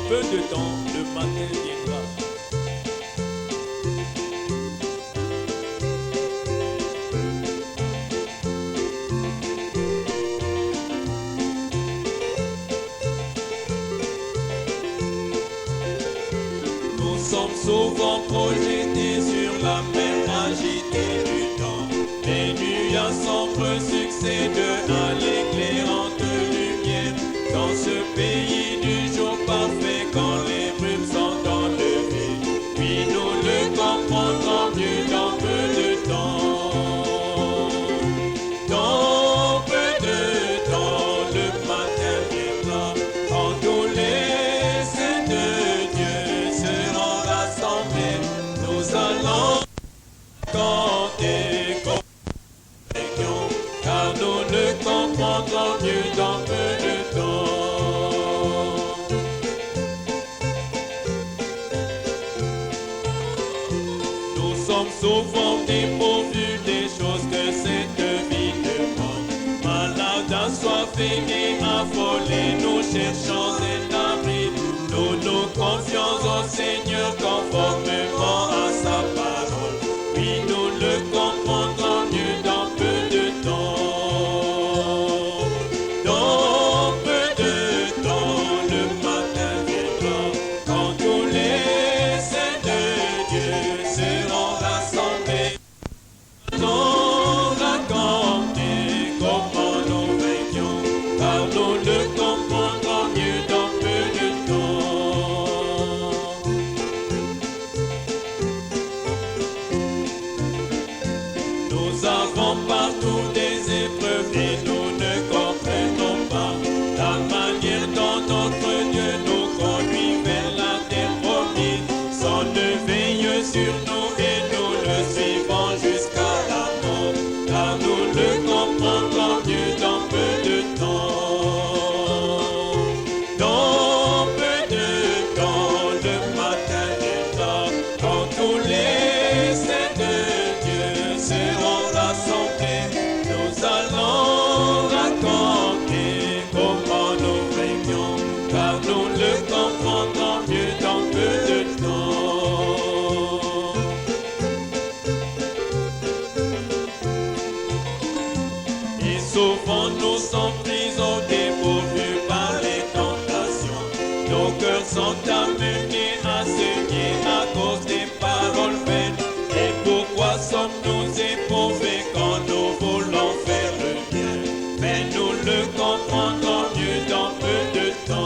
peu de temps, le matin viendra. Nous sommes souvent projetés sur la mer agitée du temps. Les nuages sombres succèdent à l'éclairante lumière. Dans ce pays du jour parfait, quand les brumes sont enlevées, puis nous le comprendrons mieux dans peu de temps. Dans peu de temps, le matin viendra, quand tous les saints de Dieu seront rassemblés. Nous allons canter comme région, car nous le comprendrons mieux dans peu de temps. Nous sommes souvent dépourvus des choses que cette vie demande. Malades, assoiffés et affolés, nous cherchons un abri. Nous nous confions au Seigneur conformément à sa parole. Puis nous le comprendrons mieux dans peu de temps. Dans peu de temps, le matin viendra, quand tous les saints de Dieu seront rassemblés. Nous raconter comment nous vainquions, car nous le comprendrons mieux dans peu de temps. Nous avons partout des épreuves et nous ne comprenons pas la manière dont notre Dieu nous conduit vers la terre promise. Son œil veille sur nous et nous le suivons jusqu'à la mort, car nous le comprendrons mieux dans peu de temps. Dans peu de temps, le matin viendra, quand tous les saints de Dieu seront rassemblés. Nous allons raconter comment nous régnons, car nous le comprendrons mieux dans peu de temps. Et souvent nous sommes pris au dépourvu par les tentations. Nos cœurs sont amenés à se nier à cause des paroles vaines. Et pourquoi sommes-nous éprouvés quand nous voulons faire le bien? Mais nous le comprendrons mieux dans peu de temps.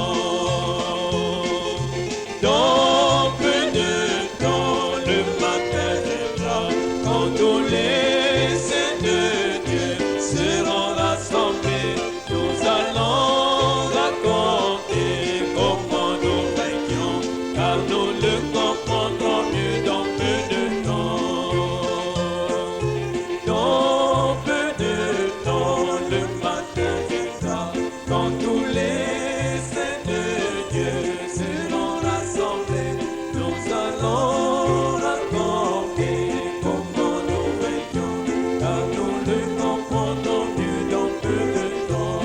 Dans peu de temps, le matin viendra, quand tous les saints de Dieu seront rassemblés. Nous allons raconter comment nous vainquions, car nous le comprendrons mieux dans peu de temps. Dans peu de temps, le matin viendra, quand tous les saints de Dieu seront rassemblés. Nous allons raconter comment nous vainquions, car nous le comprendrons mieux dans peu de temps.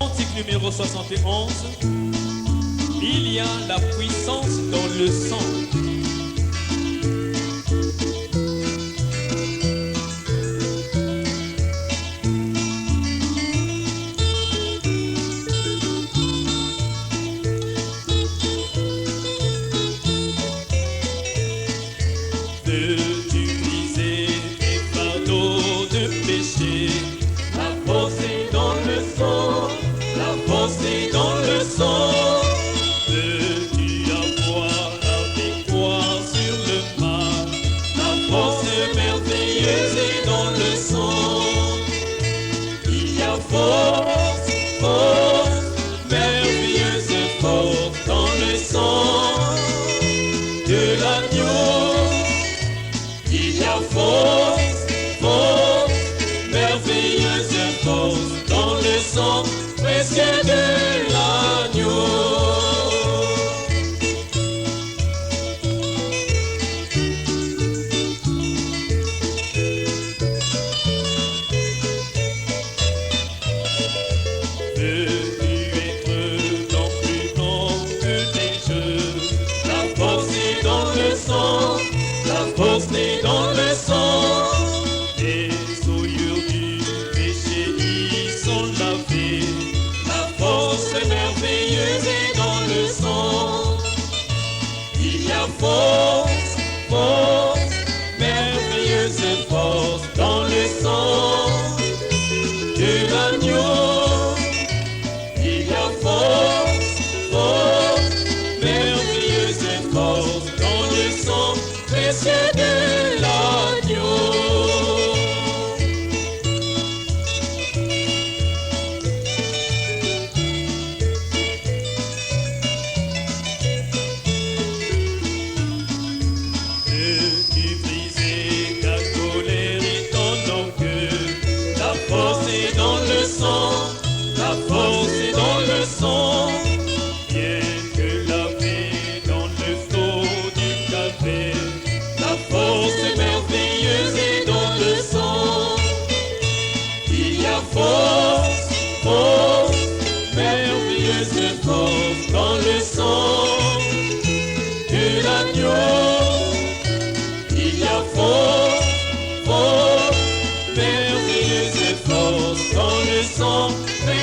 Cantique numéro 71. Il y a la puissance dans le sang. Veux-tu briser tes fardeaux de péché? La force est dans le sang, la force est dans le sang. Veux-tu avoir la victoire sur le mal? La force merveilleuse est dans le sang. Il y a force, force, merveilleuse force dans le sang de l'agneau. Il y a force, force, merveilleuse force dans le sang précieux de l'agneau.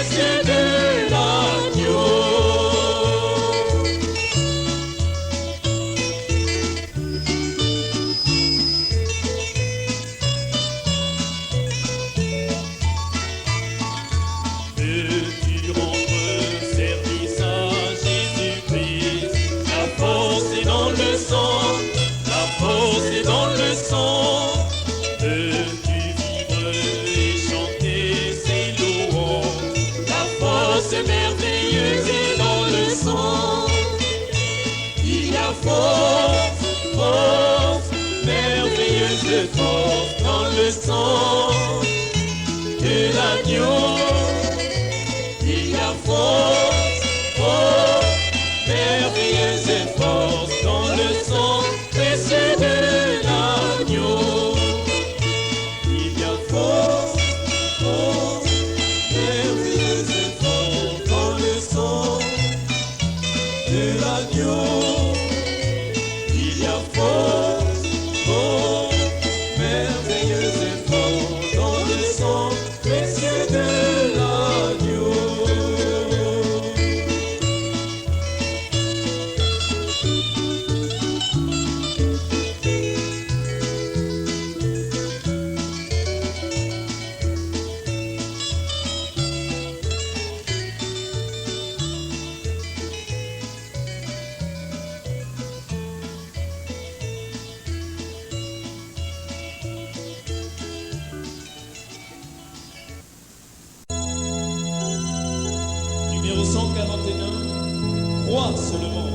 précieux de l'agneau. Veux-tu rendre service à Jésus-Christ? La force est dans le sang, la force est dans le sang. Veux-tu vivre et chanter ses louanges? La force merveilleuse est dans le sang. Il y a force, force, merveilleuse force dans le sang de l'agneau. Il y a force, force, merveilleuse force dans le sang précieux de l'agneau. Il y a force, force, merveilleuse force dans le sang de l'agneau. Il y a force, force, merveilleuse force dans le sang précieux de l'agneau. Numéro 141, crois seulement.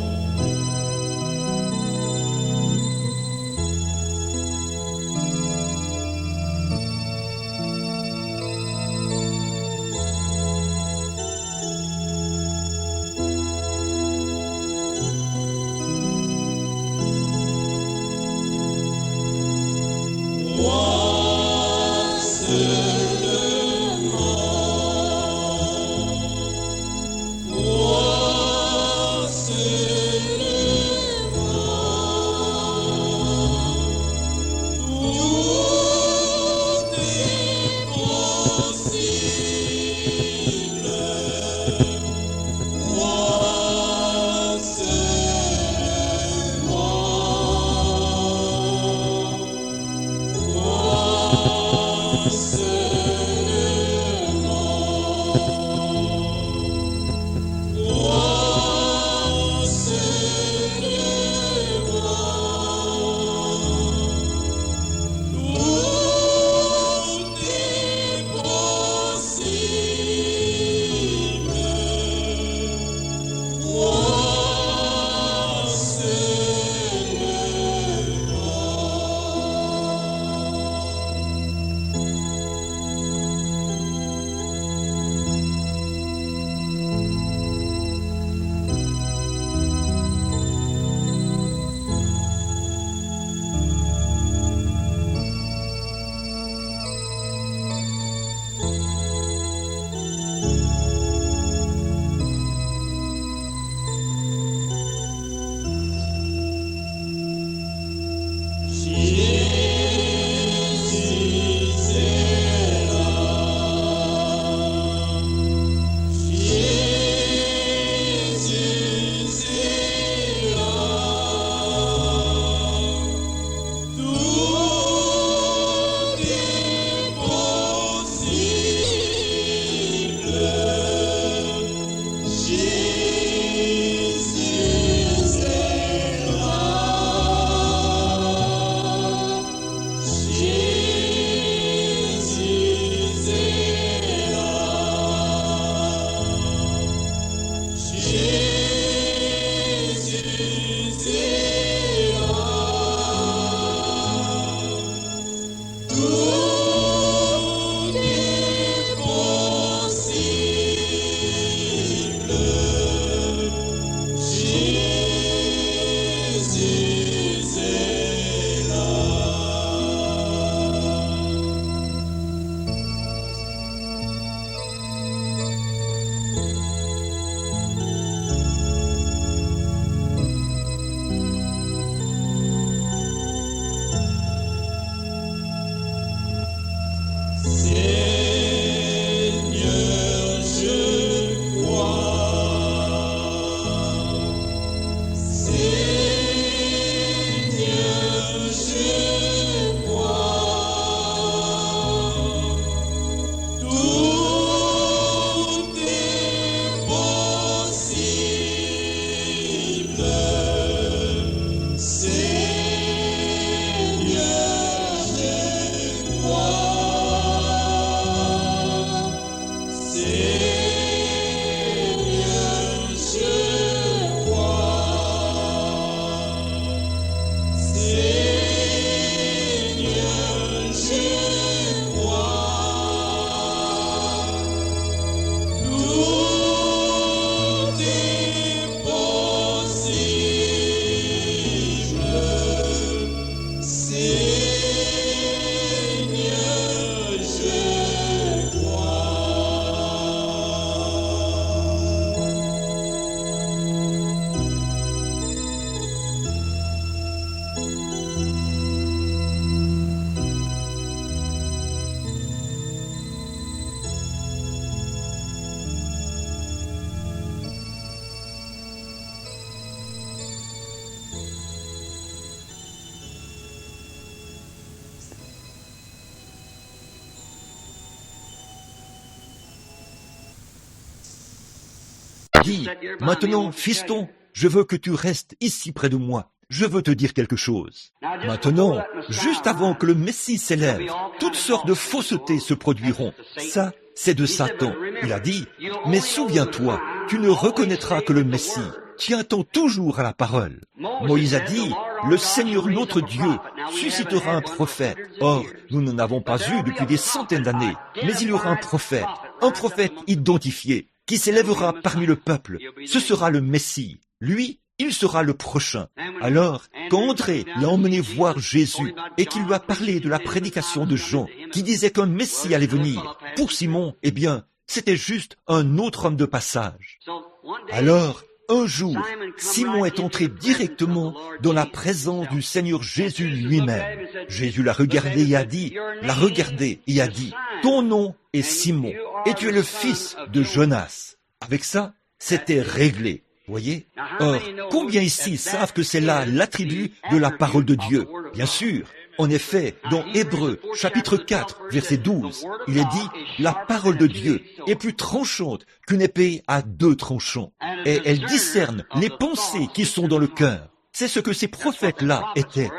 Crois seulement. Crois seulement. dit, « Maintenant, fiston, je veux que tu restes ici près de moi. Je veux te dire quelque chose. » Maintenant, juste avant que le Messie s'élève, toutes sortes de faussetés se produiront. Ça, c'est de Satan. Il a dit, « Mais souviens-toi, tu ne reconnaîtras que le Messie. Tiens-toi toujours à la parole. » Moïse a dit, « Le Seigneur notre Dieu suscitera un prophète. » Or, nous n'en avons pas eu depuis des centaines d'années. Mais il y aura un prophète identifié, qui s'élèvera parmi le peuple. Ce sera le Messie. Lui, il sera le prochain. Alors, quand André l'a emmené voir Jésus et qu'il lui a parlé de la prédication de Jean, qui disait qu'un Messie allait venir, pour Simon, eh bien, c'était juste un autre homme de passage. Alors, un jour, Simon est entré directement dans la présence du Seigneur Jésus lui-même. Jésus l'a regardé et a dit, « Ton nom est Simon, et tu es le fils de Jonas. » Avec ça, c'était réglé. Voyez? Or, combien ici savent que c'est là l'attribut de la parole de Dieu? Bien sûr. En effet, dans Hébreux, chapitre 4, verset 12, il est dit, « La parole de Dieu est plus tranchante qu'une épée à 2 tranchants, et elle discerne les pensées qui sont dans le cœur. » C'est ce que ces prophètes-là étaient.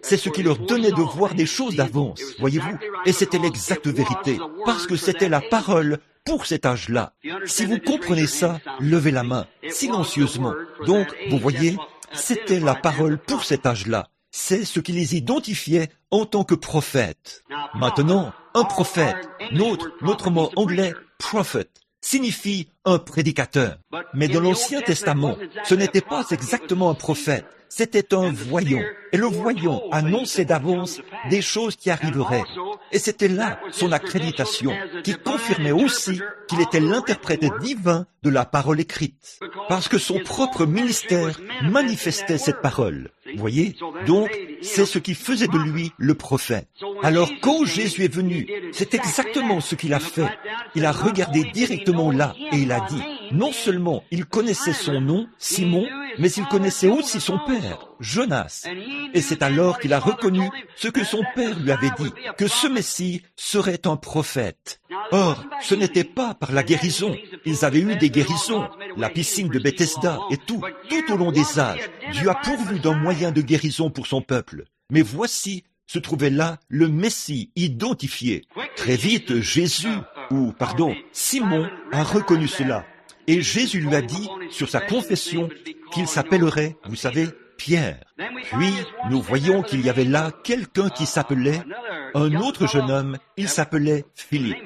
C'est ce qui leur donnait de voir des choses d'avance, voyez-vous? Et c'était l'exacte vérité, parce que c'était la parole pour cet âge-là. Si vous comprenez ça, levez la main, silencieusement. Donc, vous voyez, c'était la parole pour cet âge-là. C'est ce qui les identifiait en tant que prophètes. Maintenant, un prophète, notre mot anglais, prophet, signifie un prédicateur. Mais dans l'Ancien Testament, ce n'était pas exactement un prophète, c'était un voyant. Et le voyant annonçait d'avance des choses qui arriveraient. Et c'était là son accréditation, qui confirmait aussi qu'il était l'interprète divin de la parole écrite. Parce que son propre ministère manifestait cette parole. Voyez? Donc, c'est ce qui faisait de lui le prophète. Alors, quand Jésus est venu, c'est exactement ce qu'il a fait. Il a regardé directement là et il a dit, non seulement il connaissait son nom, Simon, mais il connaissait aussi son père, Jonas. Et c'est alors qu'il a reconnu ce que son père lui avait dit, que ce Messie serait un prophète. Or, ce n'était pas par la guérison. Ils avaient eu des guérisons, la piscine de Bethesda et tout au long des âges. Dieu a pourvu d'un moyen de guérison pour son peuple. Mais voici, se trouvait là le Messie identifié. Très vite, Simon a reconnu cela. Et Jésus lui a dit, sur sa confession, qu'il s'appellerait, vous savez, Pierre. Puis, nous voyons qu'il y avait là quelqu'un qui s'appelait, un autre jeune homme, il s'appelait Philippe.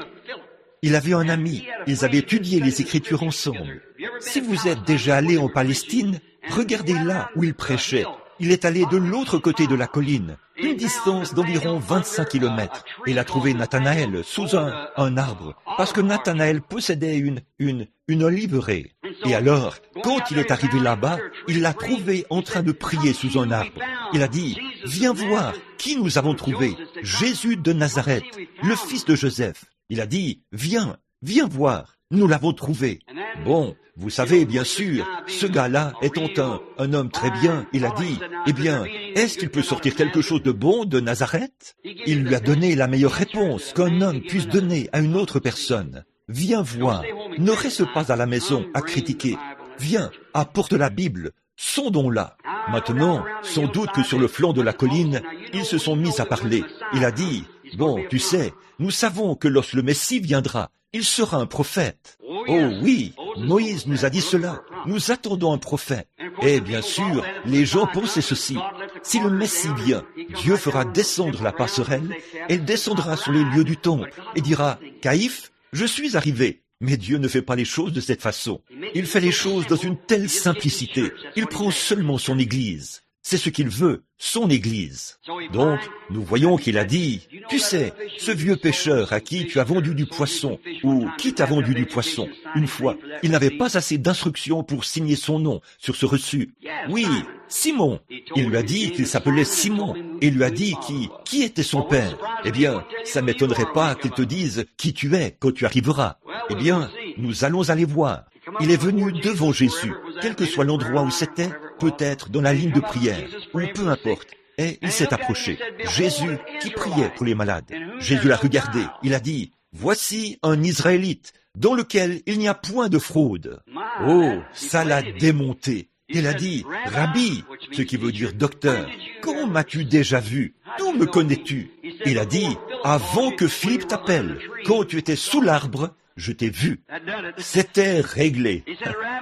Il avait un ami, ils avaient étudié les Écritures ensemble. Si vous êtes déjà allé en Palestine, regardez là où il prêchait. Il est allé de l'autre côté de la colline, une distance d'environ 25 kilomètres. Il a trouvé Nathanaël sous un arbre, parce que Nathanaël possédait une oliveraie. Et alors, quand il est arrivé là-bas, il l'a trouvé en train de prier sous un arbre. Il a dit, « Viens voir qui nous avons trouvé, Jésus de Nazareth, le fils de Joseph. » Il a dit, « Viens voir, nous l'avons trouvé. » Bon, vous savez, bien sûr, ce gars-là étant un homme très bien, il a dit, « Eh bien, est-ce qu'il peut sortir quelque chose de bon de Nazareth ?» Il lui a donné la meilleure réponse qu'un homme puisse donner à une autre personne. « Viens voir, ne reste pas à la maison à critiquer. Viens, apporte la Bible, sondons-la. » Maintenant, sans doute que sur le flanc de la colline, ils se sont mis à parler. Il a dit, « Bon, tu sais, nous savons que lorsque le Messie viendra, il sera un prophète. » Oh oui, Moïse nous a dit cela. Nous attendons un prophète. Et bien sûr, les gens pensaient ceci. Si le Messie vient, Dieu fera descendre la passerelle, elle descendra sur les lieux du temple et dira, « Caïphe, je suis arrivé. » Mais Dieu ne fait pas les choses de cette façon. Il fait les choses dans une telle simplicité. Il prend seulement son Église. C'est ce qu'il veut, son Église. Donc, nous voyons qu'il a dit, « Tu sais, ce vieux pêcheur à qui tu as vendu du poisson, ou qui t'a vendu du poisson, une fois, il n'avait pas assez d'instructions pour signer son nom sur ce reçu. Oui, Simon. » Il lui a dit qu'il s'appelait Simon, et il lui a dit qui était son père. Eh bien, ça ne m'étonnerait pas qu'il te dise qui tu es quand tu arriveras. Eh bien, nous allons aller voir. Il est venu devant Jésus, quel que soit l'endroit où c'était, peut-être dans la ligne de prière, ou peu importe. Et il s'est approché. Jésus qui priait pour les malades. Jésus l'a regardé. Il a dit, voici un Israélite dans lequel il n'y a point de fraude. Oh, ça l'a démonté. Il a dit, Rabbi, ce qui veut dire docteur, quand m'as-tu déjà vu? D'où me connais-tu? Il a dit, avant que Philippe t'appelle, quand tu étais sous l'arbre, je t'ai vu. C'était réglé.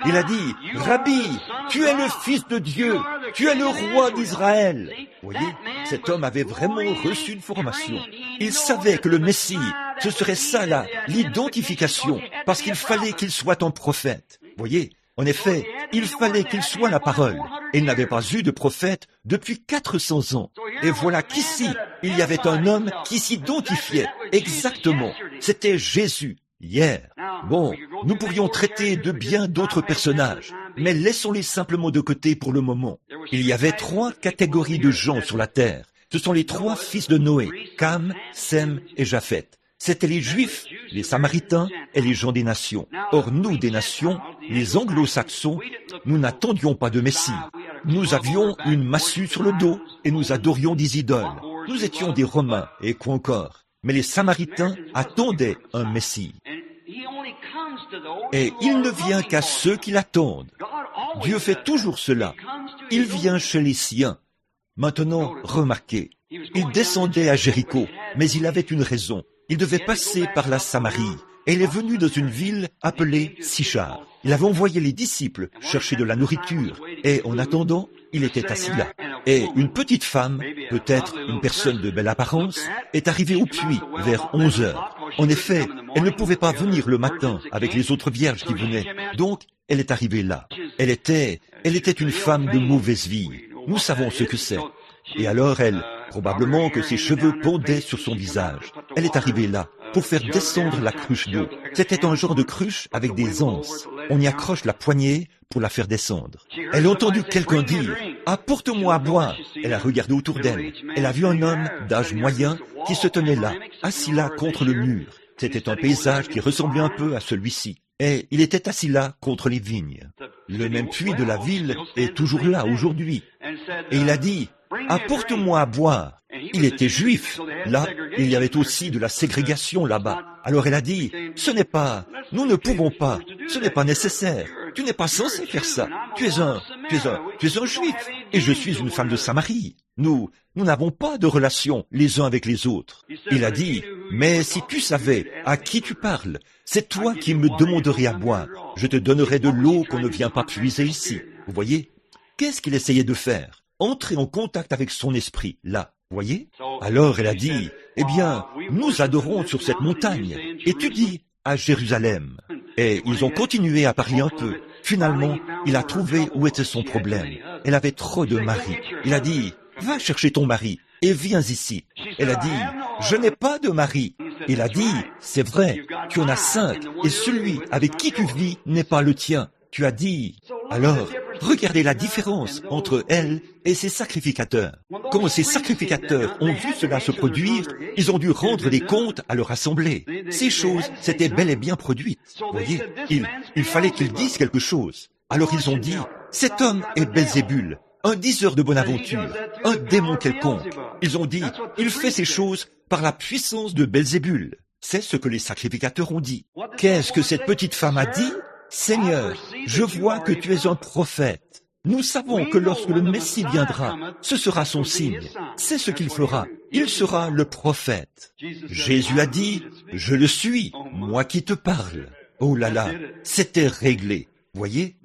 Il a dit, Rabbi, tu es le Fils de Dieu, tu es le roi d'Israël. Vous voyez, cet homme avait vraiment reçu une formation. Il savait que le Messie, ce serait ça là, l'identification, parce qu'il fallait qu'il soit un prophète. Vous voyez, en effet, il fallait qu'il soit la parole. Et il n'avait pas eu de prophète depuis 400 ans. Et voilà qu'ici, il y avait un homme qui s'identifiait exactement. C'était Jésus. Hier. Bon, nous pourrions traiter de bien d'autres personnages, mais laissons-les simplement de côté pour le moment. Il y avait 3 catégories de gens sur la terre. Ce sont les 3 fils de Noé, Cam, Sem et Japheth. C'étaient les Juifs, les Samaritains et les gens des nations. Or, nous, des nations, les Anglo-Saxons, nous n'attendions pas de Messie. Nous avions une massue sur le dos et nous adorions des idoles. Nous étions des Romains et quoi encore. Mais les Samaritains attendaient un Messie. Et il ne vient qu'à ceux qui l'attendent. Dieu fait toujours cela. Il vient chez les siens. Maintenant, remarquez, il descendait à Jéricho, mais il avait une raison. Il devait passer par la Samarie. Et il est venu dans une ville appelée Sichar. Il avait envoyé les disciples chercher de la nourriture. Et en attendant, il était assis là. Et une petite femme, peut-être une personne de belle apparence, est arrivée au puits vers 11 heures. En effet, elle ne pouvait pas venir le matin avec les autres vierges qui venaient. Donc, elle est arrivée là. Elle était une femme de mauvaise vie. Nous savons ce que c'est. Et alors probablement que ses cheveux pendaient sur son visage. Elle est arrivée là pour faire descendre la cruche d'eau. C'était un genre de cruche avec des anses. On y accroche la poignée pour la faire descendre. Elle a entendu quelqu'un dire « Apporte-moi à boire ». Elle a regardé autour d'elle. Elle a vu un homme d'âge moyen qui se tenait là, assis là contre le mur. C'était un paysage qui ressemblait un peu à celui-ci. Et il était assis là contre les vignes. Le même puits de la ville est toujours là aujourd'hui. Et il a dit « Apporte-moi à boire ». Il était juif. Là, il y avait aussi de la ségrégation là-bas. Alors elle a dit, nous ne pouvons pas, ce n'est pas nécessaire. Tu n'es pas censé faire ça. Tu es un juif. Et je suis une femme de Samarie. Nous n'avons pas de relation les uns avec les autres. Il a dit, mais si tu savais à qui tu parles, c'est toi qui me demanderais à boire. Je te donnerai de l'eau qu'on ne vient pas puiser ici. Vous voyez? Qu'est-ce qu'il essayait de faire? Entrer en contact avec son esprit, là. Voyez? Alors elle a dit, eh bien, nous adorons sur cette montagne, et tu dis à Jérusalem. Et ils ont continué à parler un peu. Finalement, il a trouvé où était son problème. Elle avait trop de mari. Il a dit, va chercher ton mari et viens ici. Elle a dit, je n'ai pas de mari. Il a dit, c'est vrai, tu en as 5, et celui avec qui tu vis n'est pas le tien. Tu as dit, alors, regardez la différence entre elle et ses sacrificateurs. Quand ces sacrificateurs ont vu cela se produire, ils ont dû rendre des comptes à leur assemblée. Ces choses s'étaient bel et bien produites. Vous voyez, il fallait qu'ils disent quelque chose. Alors ils ont dit, cet homme est Belzébul, un diseur de bonne aventure, un démon quelconque. Ils ont dit, il fait ces choses par la puissance de Belzébul. C'est ce que les sacrificateurs ont dit. Qu'est-ce que cette petite femme a dit? Seigneur, je vois que tu es un prophète. Nous savons que lorsque le Messie viendra, ce sera son signe. C'est ce qu'il fera. Il sera le prophète. Jésus a dit, je le suis, moi qui te parle. Oh là là, c'était réglé. Voyez?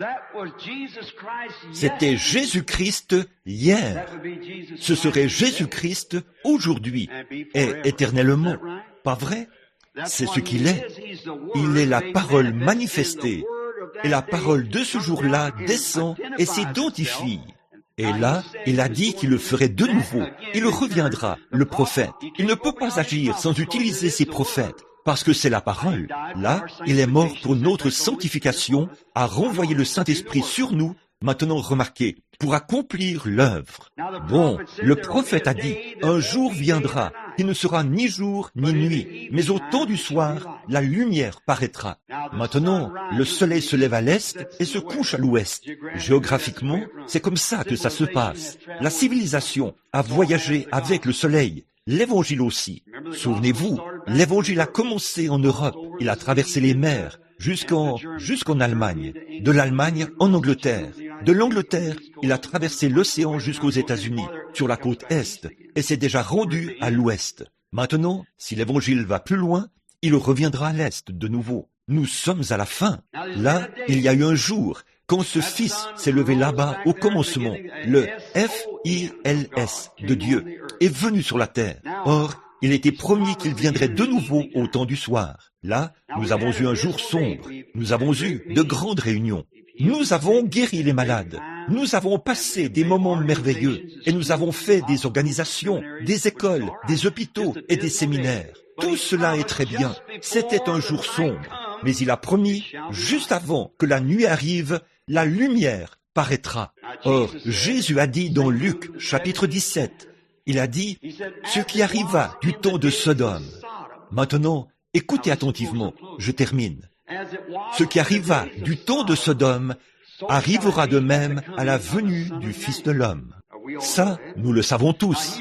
C'était Jésus-Christ hier. Ce serait Jésus-Christ aujourd'hui et éternellement. Pas vrai? C'est ce qu'il est. Il est la parole manifestée. Et la parole de ce jour-là descend et s'identifie. Et là, il a dit qu'il le ferait de nouveau. Il reviendra, le prophète. Il ne peut pas agir sans utiliser ses prophètes, parce que c'est la parole. Là, il est mort pour notre sanctification, a renvoyé le Saint-Esprit sur nous. Maintenant, remarquez, pour accomplir l'œuvre. Bon, le prophète a dit, un jour viendra, qui ne sera ni jour ni nuit, mais au temps du soir, la lumière paraîtra. Maintenant, le soleil se lève à l'est et se couche à l'ouest. Géographiquement, c'est comme ça que ça se passe. La civilisation a voyagé avec le soleil, l'évangile aussi. Souvenez-vous, L'évangile a commencé en Europe. Il a traversé les mers jusqu'en Allemagne. De l'Allemagne en Angleterre. De l'Angleterre, il a traversé l'océan jusqu'aux États-Unis, sur la côte Est, et s'est déjà rendu à l'Ouest. Maintenant, si l'évangile va plus loin, il reviendra à l'Est de nouveau. Nous sommes à la fin. Là, il y a eu un jour, quand ce Fils s'est levé là-bas au commencement, le F-I-L-S de Dieu, est venu sur la terre. Or, il était promis qu'il viendrait de nouveau au temps du soir. Là, nous avons eu un jour sombre. Nous avons eu de grandes réunions. Nous avons guéri les malades. Nous avons passé des moments merveilleux et nous avons fait des organisations, des écoles, des hôpitaux et des séminaires. Tout cela est très bien. C'était un jour sombre. Mais il a promis, juste avant que la nuit arrive, la lumière paraîtra. Or, Jésus a dit dans Luc, chapitre 17, il a dit, ce qui arriva du temps de Sodome. Maintenant, écoutez attentivement, je termine. Ce qui arriva du temps de Sodome arrivera de même à la venue du Fils de l'homme. Ça, nous le savons tous.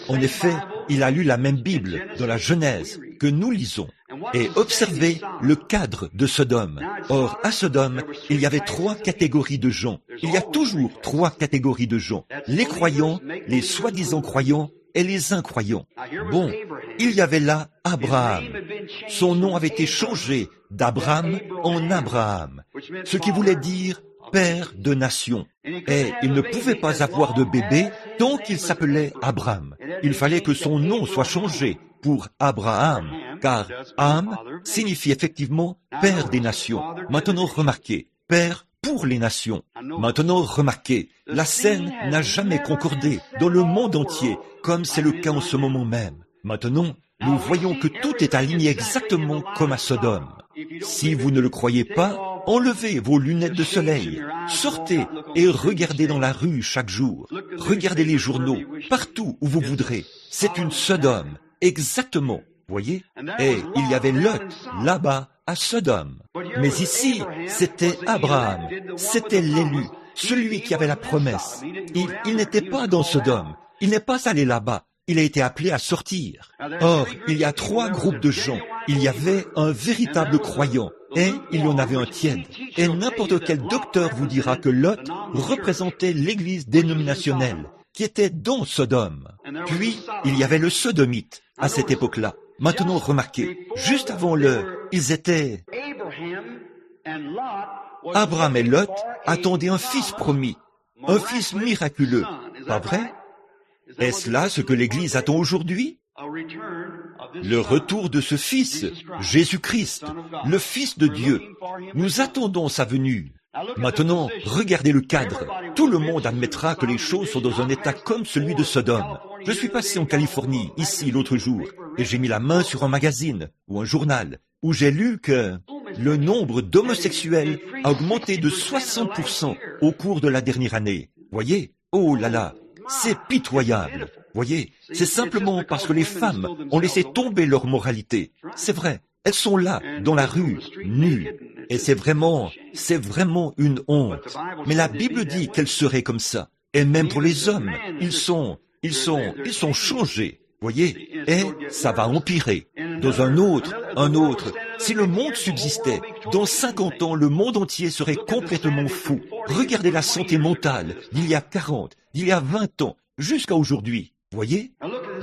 En effet, il a lu la même Bible dans la Genèse que nous lisons. Et observez le cadre de Sodome. Or, à Sodome, il y avait 3 catégories de gens. Il y a toujours 3 catégories de gens. Les croyants, les soi-disant croyants et les incroyants. Bon, il y avait là Abraham. Son nom avait été changé d'Abraham en Abraham, ce qui voulait dire père de nations. Et il ne pouvait pas avoir de bébé tant qu'il s'appelait Abraham. Il fallait que son nom soit changé pour Abraham, car Am signifie effectivement père des nations. Maintenant remarquez, père pour les nations. Maintenant remarquez, la scène n'a jamais concordé dans le monde entier, comme c'est le cas en ce moment même. Maintenant, nous voyons que tout est aligné exactement comme à Sodome. Si vous ne le croyez pas, enlevez vos lunettes de soleil, sortez et regardez dans la rue chaque jour. Regardez les journaux, partout où vous voudrez. C'est une Sodome, exactement, voyez? Et il y avait Lot, là-bas, à Sodome. Mais ici, c'était Abraham, c'était l'élu, celui qui avait la promesse. Il n'était pas dans Sodome, il n'est pas allé là-bas. Il a été appelé à sortir. Or, il y a 3 groupes de gens. Il y avait un véritable croyant et il y en avait un tiède. Et n'importe quel docteur vous dira que Lot représentait l'église dénominationnelle qui était dans Sodome. Puis, il y avait le sodomite à cette époque-là. Maintenant, remarquez, juste avant ils étaient... Abraham et Lot attendaient un fils promis, un fils miraculeux. Pas vrai? Est-ce là ce que l'Église attend aujourd'hui? Le retour de ce Fils, Jésus-Christ, le Fils de Dieu. Nous attendons sa venue. Maintenant, regardez le cadre. Tout le monde admettra que les choses sont dans un état comme celui de Sodome. Je suis passé en Californie, ici, l'autre jour, et j'ai mis la main sur un magazine ou un journal où j'ai lu que le nombre d'homosexuels a augmenté de 60% au cours de la dernière année. Voyez? Oh là là! C'est pitoyable. Voyez, c'est simplement parce que les femmes ont laissé tomber leur moralité. C'est vrai, elles sont là, dans la rue, nues. Et c'est vraiment une honte. Mais la Bible dit qu'elles seraient comme ça. Et même pour les hommes, ils sont changés. Voyez, et ça va empirer. Dans un autre. Si le monde subsistait, dans 50 ans, le monde entier serait complètement fou. Regardez la santé mentale d'il y a 40, d'il y a 20 ans, jusqu'à aujourd'hui. Voyez?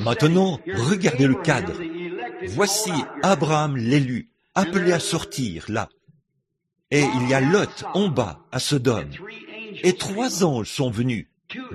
Maintenant, regardez le cadre. Voici Abraham l'élu, appelé à sortir, là. Et il y a Lot en bas, à Sodome. Et 3 anges sont venus.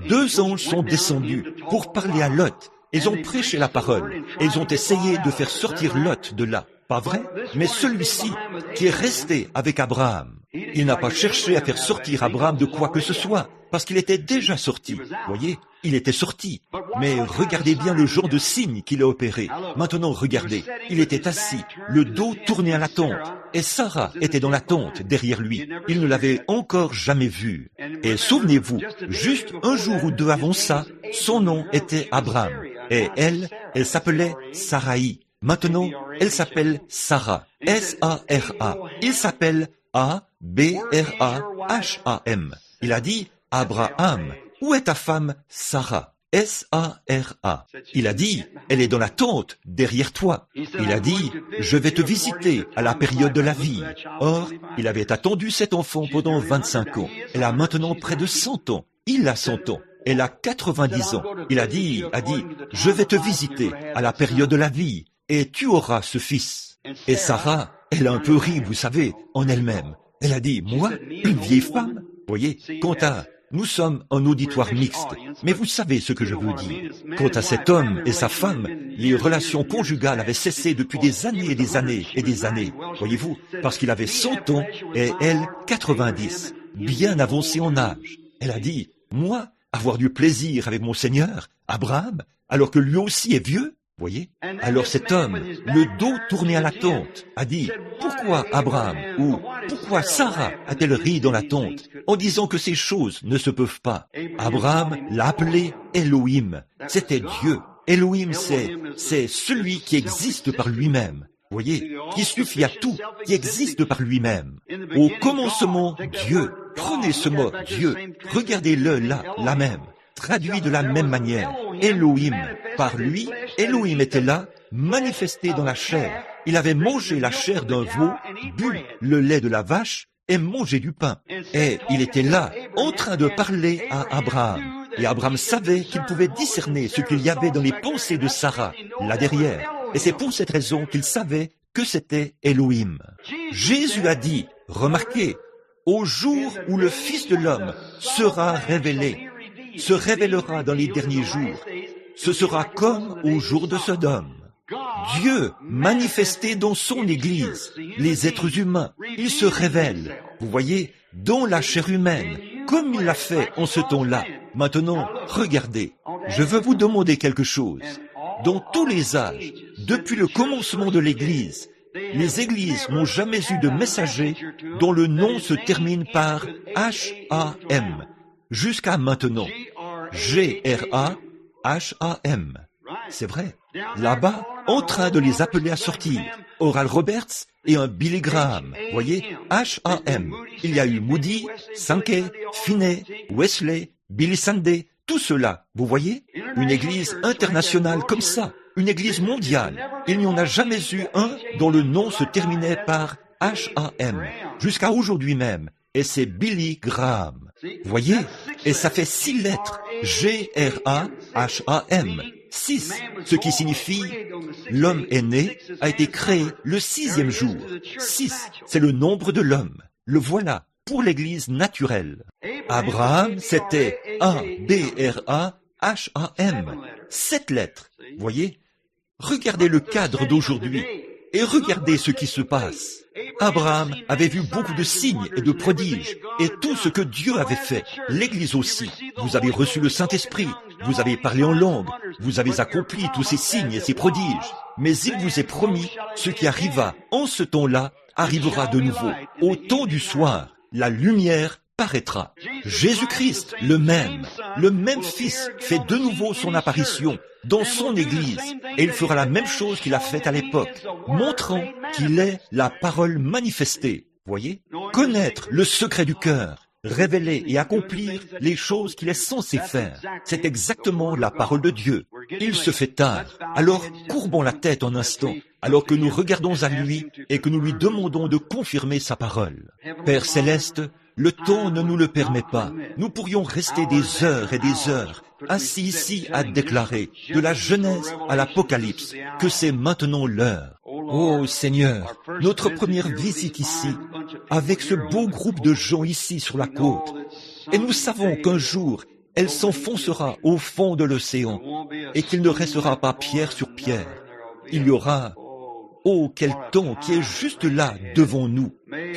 2 anges sont descendus pour parler à Lot. Ils ont prêché la parole. Ils ont essayé de faire sortir Lot de là. Pas vrai? Mais celui-ci, qui est resté avec Abraham, il n'a pas cherché à faire sortir Abraham de quoi que ce soit, parce qu'il était déjà sorti. Voyez? Il était sorti. Mais regardez bien le genre de signe qu'il a opéré. Maintenant, regardez. Il était assis, le dos tourné à la tente. Et Sarah était dans la tente, derrière lui. Il ne l'avait encore jamais vue. Et souvenez-vous, juste un jour ou 2 avant ça, son nom était Abraham. Et elle s'appelait Sarai. Maintenant, elle s'appelle Sarah, S-A-R-A. Il s'appelle A-B-R-A-H-A-M. Il a dit, Abraham, où est ta femme Sarah? S-A-R-A. Il a dit, elle est dans la tente, derrière toi. Il a dit, je vais te visiter à la période de la vie. Or, il avait attendu cet enfant pendant 25 ans. Elle a maintenant près de 100 ans. Il a 100 ans. Elle a 90 ans. Il a dit, je vais te visiter à la période de la vie et tu auras ce fils. Et Sarah, elle a un peu ri, vous savez, en elle-même. Elle a dit, moi, une vieille femme? Voyez, nous sommes un auditoire mixte, mais vous savez ce que je veux dire. Quant à cet homme et sa femme, les relations conjugales avaient cessé depuis des années et des années et des années, voyez-vous, parce qu'il avait 100 ans et elle 90, bien avancé en âge. Elle a dit, moi, avoir du plaisir avec mon Seigneur, Abraham, alors que lui aussi est vieux? Voyez? Alors cet homme, le dos tourné à la tente, a dit, pourquoi Abraham ou pourquoi Sarah a-t-elle ri dans la tente en disant que ces choses ne se peuvent pas? Abraham l'a appelé Elohim. C'était Dieu. Elohim, c'est celui qui existe par lui-même. Voyez, qui suffit à tout, qui existe par lui-même. Au commencement, Dieu. Prenez ce mot, Dieu. Regardez-le là, la même. Traduit de la même manière. Elohim. Par lui, Elohim était là, manifesté dans la chair. Il avait mangé la chair d'un veau, bu le lait de la vache et mangé du pain. Et il était là, en train de parler à Abraham. Et Abraham savait qu'il pouvait discerner ce qu'il y avait dans les pensées de Sarah, là derrière. Et c'est pour cette raison qu'il savait que c'était Elohim. Jésus a dit, remarquez, au jour où le Fils de l'homme sera révélé, se révélera dans les derniers jours, ce sera comme au jour de Sodome. Dieu manifesté dans son Église, les êtres humains, il se révèle, vous voyez, dans la chair humaine, comme il l'a fait en ce temps-là. Maintenant, regardez, je veux vous demander quelque chose. Dans tous les âges, depuis le commencement de l'Église, les églises n'ont jamais eu de messager dont le nom se termine par H-A-M, jusqu'à maintenant. G-R-A-H-A-M. C'est vrai. Là-bas, en train de les appeler à sortir. Oral Roberts et un Billy Graham. Voyez, H-A-M. Il y a eu Moody, Sankey, Finney, Wesley, Billy Sunday, tout cela, vous voyez? Une église internationale comme ça, une église mondiale. Il n'y en a jamais eu un dont le nom se terminait par H-A-M, jusqu'à aujourd'hui même. Et c'est Billy Graham. Voyez? Et ça fait 6 lettres. G-R-A-H-A-M. 6, ce qui signifie l'homme est né, a été créé le 6e jour. 6, c'est le nombre de l'homme. Le voilà, pour l'église naturelle. Abraham, c'était A-B-R-A-H-A-M. 7 lettres. Voyez? Regardez le cadre d'aujourd'hui et regardez ce qui se passe. Abraham avait vu beaucoup de signes et de prodiges, et tout ce que Dieu avait fait, l'Église aussi. Vous avez reçu le Saint-Esprit, vous avez parlé en langue, vous avez accompli tous ces signes et ces prodiges. Mais il vous est promis, ce qui arriva en ce temps-là, arrivera de nouveau. Au temps du soir, la lumière paraîtra. Jésus-Christ, le même Fils, fait de nouveau son apparition dans son Église, et il fera la même chose qu'il a faite à l'époque, montrant qu'il est la parole manifestée. Voyez? Connaître le secret du cœur, révéler et accomplir les choses qu'il est censé faire. C'est exactement la parole de Dieu. Il se fait tard, alors courbons la tête un instant, alors que nous regardons à lui et que nous lui demandons de confirmer sa parole. Père Céleste, le temps ne nous le permet pas. Nous pourrions rester des heures et des heures assis ici à déclarer, de la Genèse à l'Apocalypse, que c'est maintenant l'heure. Oh Seigneur, notre première visite ici, avec ce beau groupe de gens ici sur la côte, et nous savons qu'un jour, elle s'enfoncera au fond de l'océan, et qu'il ne restera pas pierre sur pierre. Il y aura, oh quel temps qui est juste là devant nous.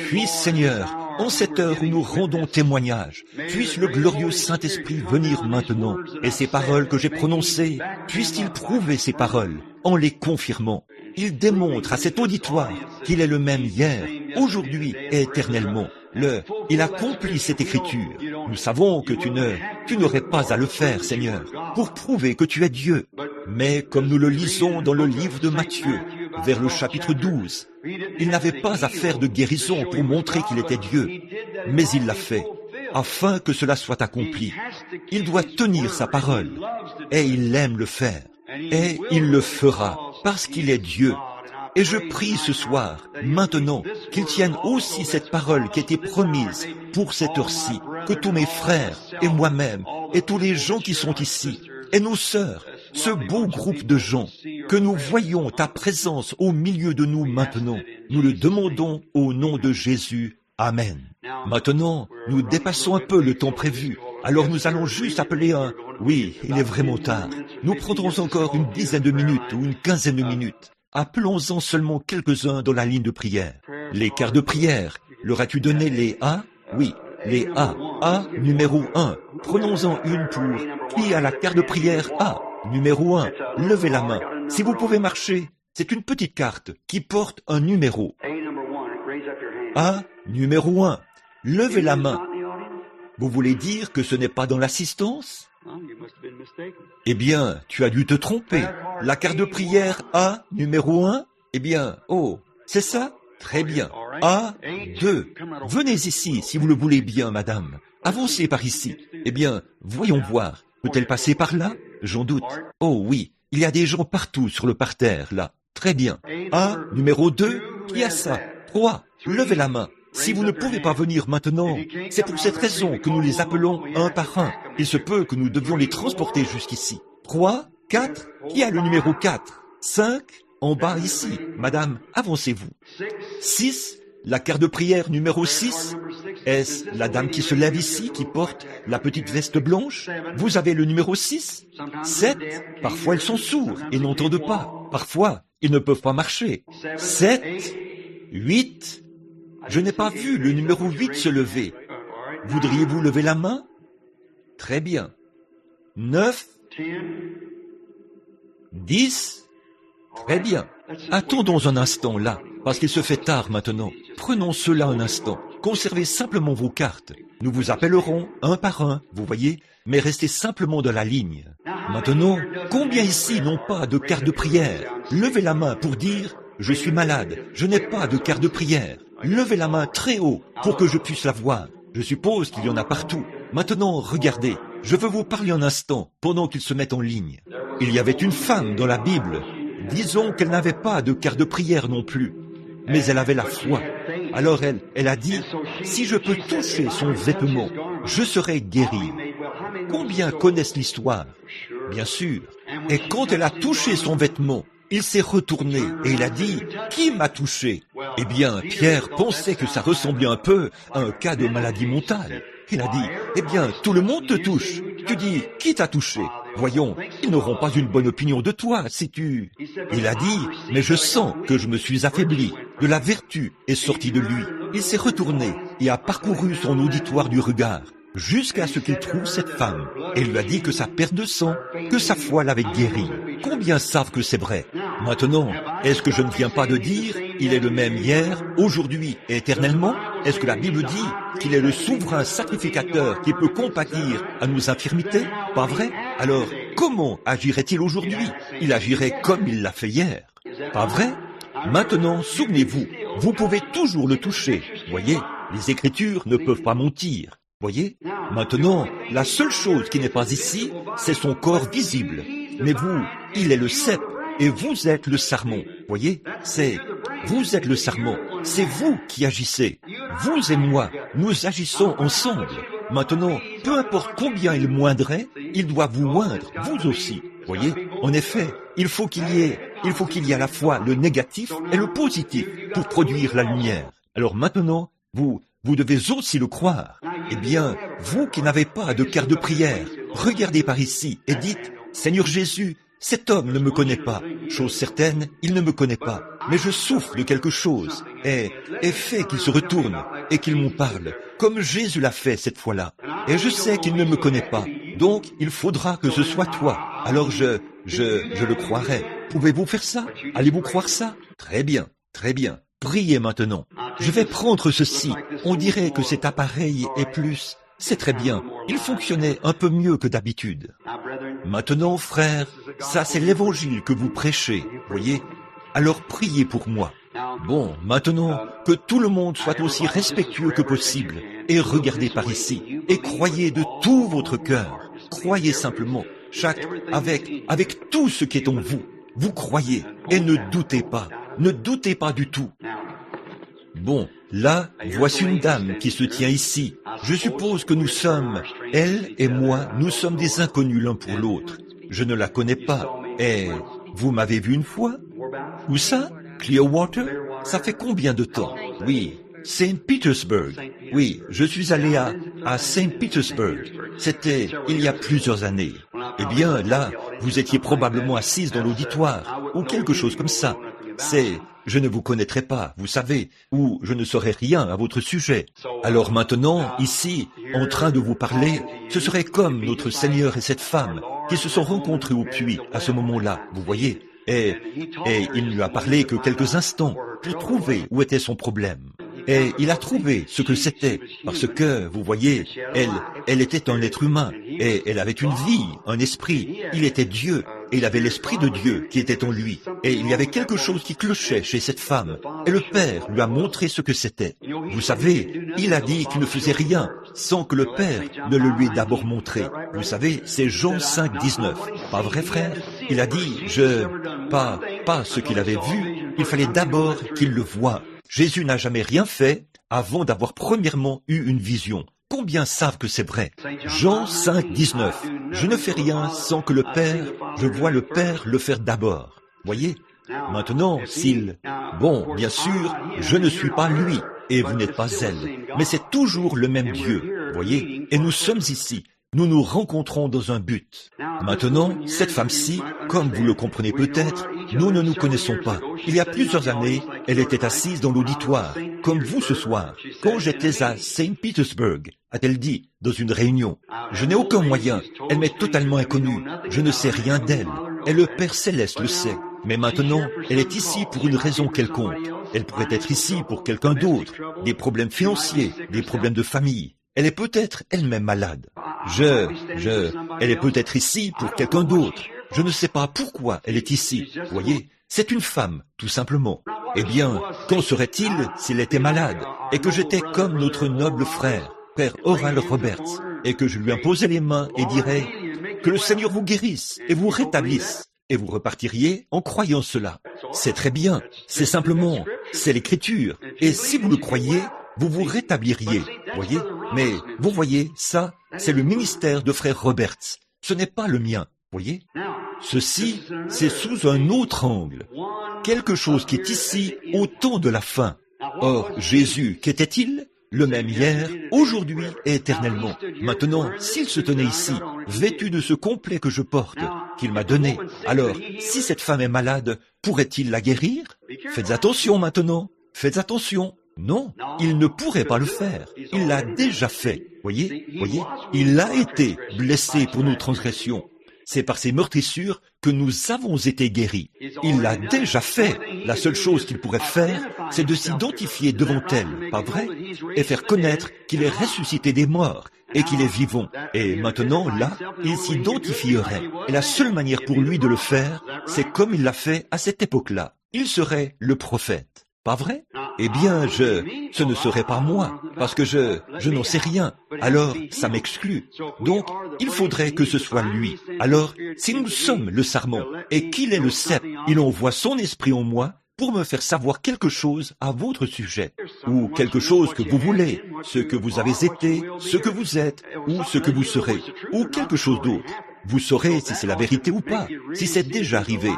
Puisse Seigneur, en cette heure où nous rendons témoignage, puisse le glorieux Saint-Esprit venir maintenant, et ces paroles que j'ai prononcées, puisse-t-il prouver ces paroles en les confirmant. Il démontre à cet auditoire qu'il est le même hier, aujourd'hui et éternellement. Il accomplit cette écriture. Nous savons que tu n'aurais pas à le faire, Seigneur, pour prouver que tu es Dieu. Mais comme nous le lisons dans le livre de Matthieu, vers le chapitre 12, il n'avait pas à faire de guérison pour montrer qu'il était Dieu, mais il l'a fait, afin que cela soit accompli. Il doit tenir sa parole. Et il aime le faire. Et il le fera, parce qu'il est Dieu. Et je prie ce soir, maintenant, qu'il tienne aussi cette parole qui a été promise pour cette heure-ci, que tous mes frères et moi-même, et tous les gens qui sont ici, et nos sœurs, ce beau groupe de gens, que nous voyons ta présence au milieu de nous maintenant, nous le demandons au nom de Jésus. Amen. Maintenant, nous dépassons un peu le temps prévu. Alors nous allons juste appeler un... Oui, il est vraiment tard. Nous prendrons encore une dizaine de minutes ou une quinzaine de minutes. Appelons-en seulement quelques-uns dans la ligne de prière. Les quarts de prière. Leur as-tu donné les A? Oui, les A. A, numéro 1. Prenons-en une pour... Qui a la carte de prière A? Numéro 1. Levez la main. Si vous pouvez marcher, c'est une petite carte qui porte un numéro. A, numéro 1. Levez la main. Vous voulez dire que ce n'est pas dans l'assistance? Eh bien, tu as dû te tromper. La carte de prière A, numéro 1? Eh bien, oh, c'est ça? Très bien. A, 2. Venez ici, si vous le voulez bien, madame. Avancez par ici. Eh bien, voyons voir. Peut-elle passer par là? J'en doute. Oh oui, il y a des gens partout sur le parterre, là. Très bien. A, numéro 2, qui a ça? 3. Levez la main. Si vous ne pouvez pas venir maintenant, c'est pour cette raison que nous les appelons un par un. Il se peut que nous devions les transporter jusqu'ici. 3, 4, qui a le numéro 4? 5, en bas ici. Madame, avancez-vous. 6, la carte de prière numéro 6. Est-ce la dame qui se lève ici, qui porte la petite veste blanche? Vous avez le numéro 6. 7, parfois ils sont sourds et n'entendent pas. Parfois, ils ne peuvent pas marcher. 7, 8, je n'ai pas vu le numéro 8 se lever. Voudriez-vous lever la main? Très bien. 9, 10, très bien. Attendons un instant là, parce qu'il se fait tard maintenant. Prenons cela un instant. Conservez simplement vos cartes. Nous vous appellerons un par un, vous voyez, mais restez simplement dans la ligne. Maintenant, combien ici n'ont pas de carte de prière? Levez la main pour dire « Je suis malade, je n'ai pas de carte de prière ». Levez la main très haut pour que je puisse la voir. Je suppose qu'il y en a partout. Maintenant, regardez, je veux vous parler un instant pendant qu'ils se mettent en ligne. Il y avait une femme dans la Bible. Disons qu'elle n'avait pas de carte de prière non plus, mais elle avait la foi. Alors elle a dit, si je peux toucher son vêtement, je serai guérie. Combien connaissent l'histoire? Bien sûr. Et quand elle a touché son vêtement, il s'est retourné et il a dit, qui m'a touché? Eh bien, Pierre pensait que ça ressemblait un peu à un cas de maladie mentale. Il a dit, eh bien, tout le monde te touche. Tu dis, qui t'a touché? Voyons, ils n'auront pas une bonne opinion de toi si tu... Il a dit, mais je sens que je me suis affaibli. De la vertu est sortie de lui. Il s'est retourné et a parcouru son auditoire du regard, jusqu'à ce qu'il trouve cette femme, et lui a dit que sa perte de sang, que sa foi l'avait guéri. Combien savent que c'est vrai? Maintenant, est-ce que je ne viens pas de dire, il est le même hier, aujourd'hui et éternellement? Est-ce que la Bible dit qu'il est le souverain sacrificateur qui peut compatir à nos infirmités? Pas vrai? Alors, comment agirait-il aujourd'hui? Il agirait comme il l'a fait hier. Pas vrai? Maintenant, souvenez-vous, vous pouvez toujours le toucher. Voyez, les Écritures ne peuvent pas mentir. Voyez? Maintenant, la seule chose qui n'est pas ici, c'est son corps visible. Mais vous, il est le cep, et vous êtes le sarment. Voyez? Vous êtes le sarment. C'est vous qui agissez. Vous et moi, nous agissons ensemble. Maintenant, peu importe combien il moindrait, il doit vous moindre, vous aussi. Voyez? En effet, il faut qu'il y ait à la fois le négatif et le positif pour produire la lumière. Alors maintenant, vous devez aussi le croire. Eh bien, vous qui n'avez pas de carte de prière, regardez par ici et dites, Seigneur Jésus, cet homme ne me connaît pas. Chose certaine, il ne me connaît pas. Mais je souffre de quelque chose. Et fait qu'il se retourne et qu'il m'en parle, comme Jésus l'a fait cette fois-là. Et je sais qu'il ne me connaît pas. Donc, il faudra que ce soit toi. Alors je le croirai. Pouvez-vous faire ça? Allez-vous croire ça? Très bien, très bien. Priez maintenant. Je vais prendre ceci. On dirait que cet appareil est plus... C'est très bien. Il fonctionnait un peu mieux que d'habitude. Maintenant, frères, ça c'est l'évangile que vous prêchez, voyez? Alors priez pour moi. Bon, maintenant, que tout le monde soit aussi respectueux que possible et regardez par ici, et croyez de tout votre cœur. Croyez simplement, avec tout ce qui est en vous. Vous croyez, et ne doutez pas du tout. Bon, là, voici une dame qui se tient ici. Je suppose que nous sommes, elle et moi, nous sommes des inconnus l'un pour l'autre. Je ne la connais pas. Et vous m'avez vu une fois? Où ça? Clearwater? Ça fait combien de temps? Oui, Saint Petersburg. Oui, je suis allé à Saint Petersburg. C'était il y a plusieurs années. Eh bien, là, vous étiez probablement assise dans l'auditoire, ou quelque chose comme ça. Je ne vous connaîtrais pas, vous savez, ou je ne saurais rien à votre sujet. Alors maintenant, ici, en train de vous parler, ce serait comme notre Seigneur et cette femme qui se sont rencontrés au puits à ce moment-là, vous voyez. Et il ne lui a parlé que quelques instants pour trouver où était son problème. Et il a trouvé ce que c'était, parce que, vous voyez, elle était un être humain, et elle avait une vie, un esprit. Il était Dieu, et il avait l'esprit de Dieu qui était en lui. Et il y avait quelque chose qui clochait chez cette femme, et le Père lui a montré ce que c'était. Vous savez, il a dit qu'il ne faisait rien sans que le Père ne le lui ait d'abord montré. Vous savez, c'est Jean 5, 19. Pas vrai, frère? Il a dit, pas ce qu'il avait vu, il fallait d'abord qu'il le voie. Jésus n'a jamais rien fait avant d'avoir premièrement eu une vision. Combien savent que c'est vrai? Jean 5, 19. Je ne fais rien sans que je vois le Père le faire d'abord. Voyez? Maintenant, Bon, bien sûr, je ne suis pas lui, et vous n'êtes pas elle, mais c'est toujours le même Dieu. Voyez? Et nous sommes ici. Nous nous rencontrons dans un but. Maintenant, cette femme-ci, comme vous le comprenez peut-être, nous ne nous connaissons pas. Il y a plusieurs années, elle était assise dans l'auditoire, comme vous ce soir, quand j'étais à Saint Petersburg, a-t-elle dit, dans une réunion. Je n'ai aucun moyen, elle m'est totalement inconnue, je ne sais rien d'elle, et le Père Céleste le sait. Mais maintenant, elle est ici pour une raison quelconque. Elle pourrait être ici pour quelqu'un d'autre, des problèmes financiers, des problèmes de famille. Elle est peut-être elle-même malade. Elle est peut-être ici pour quelqu'un d'autre. Je ne sais pas pourquoi elle est ici. Voyez, c'est une femme, tout simplement. Eh bien, qu'en serait-il s'il était malade et que j'étais comme notre noble frère Oral Roberts, et que je lui imposais les mains et dirais que le Seigneur vous guérisse et vous rétablisse, et vous repartiriez en croyant cela. C'est très bien, c'est l'Écriture, et si vous le croyez, vous vous rétabliriez, voyez. Mais vous voyez, ça, c'est le ministère de frère Roberts. Ce n'est pas le mien, voyez. Ceci, c'est sous un autre angle. Quelque chose qui est ici au temps de la fin. Or, Jésus, qu'était-il? Le même hier, aujourd'hui et éternellement. Maintenant, s'il se tenait ici, vêtu de ce complet que je porte, qu'il m'a donné, alors, si cette femme est malade, pourrait-il la guérir? Faites attention maintenant, faites attention. Non, il ne pourrait pas le faire. Il l'a déjà fait. Voyez, il a été blessé pour nos transgressions. C'est par ses meurtrissures que nous avons été guéris. Il l'a déjà fait. La seule chose qu'il pourrait faire, c'est de s'identifier devant elle, pas vrai? Et faire connaître qu'il est ressuscité des morts et qu'il est vivant. Et maintenant, là, il s'identifierait. Et la seule manière pour lui de le faire, c'est comme il l'a fait à cette époque-là. Il serait le prophète. Pas vrai? Eh bien, ce ne serait pas moi, parce que je n'en sais rien. Alors, ça m'exclut. Donc, il faudrait que ce soit lui. Alors, si nous sommes le sarment, et qu'il est le cep, il envoie son esprit en moi pour me faire savoir quelque chose à votre sujet, ou quelque chose que vous voulez, ce que vous avez été, ce que vous êtes, ou ce que vous serez, ou quelque chose d'autre. Vous saurez si c'est la vérité ou pas, si c'est déjà arrivé.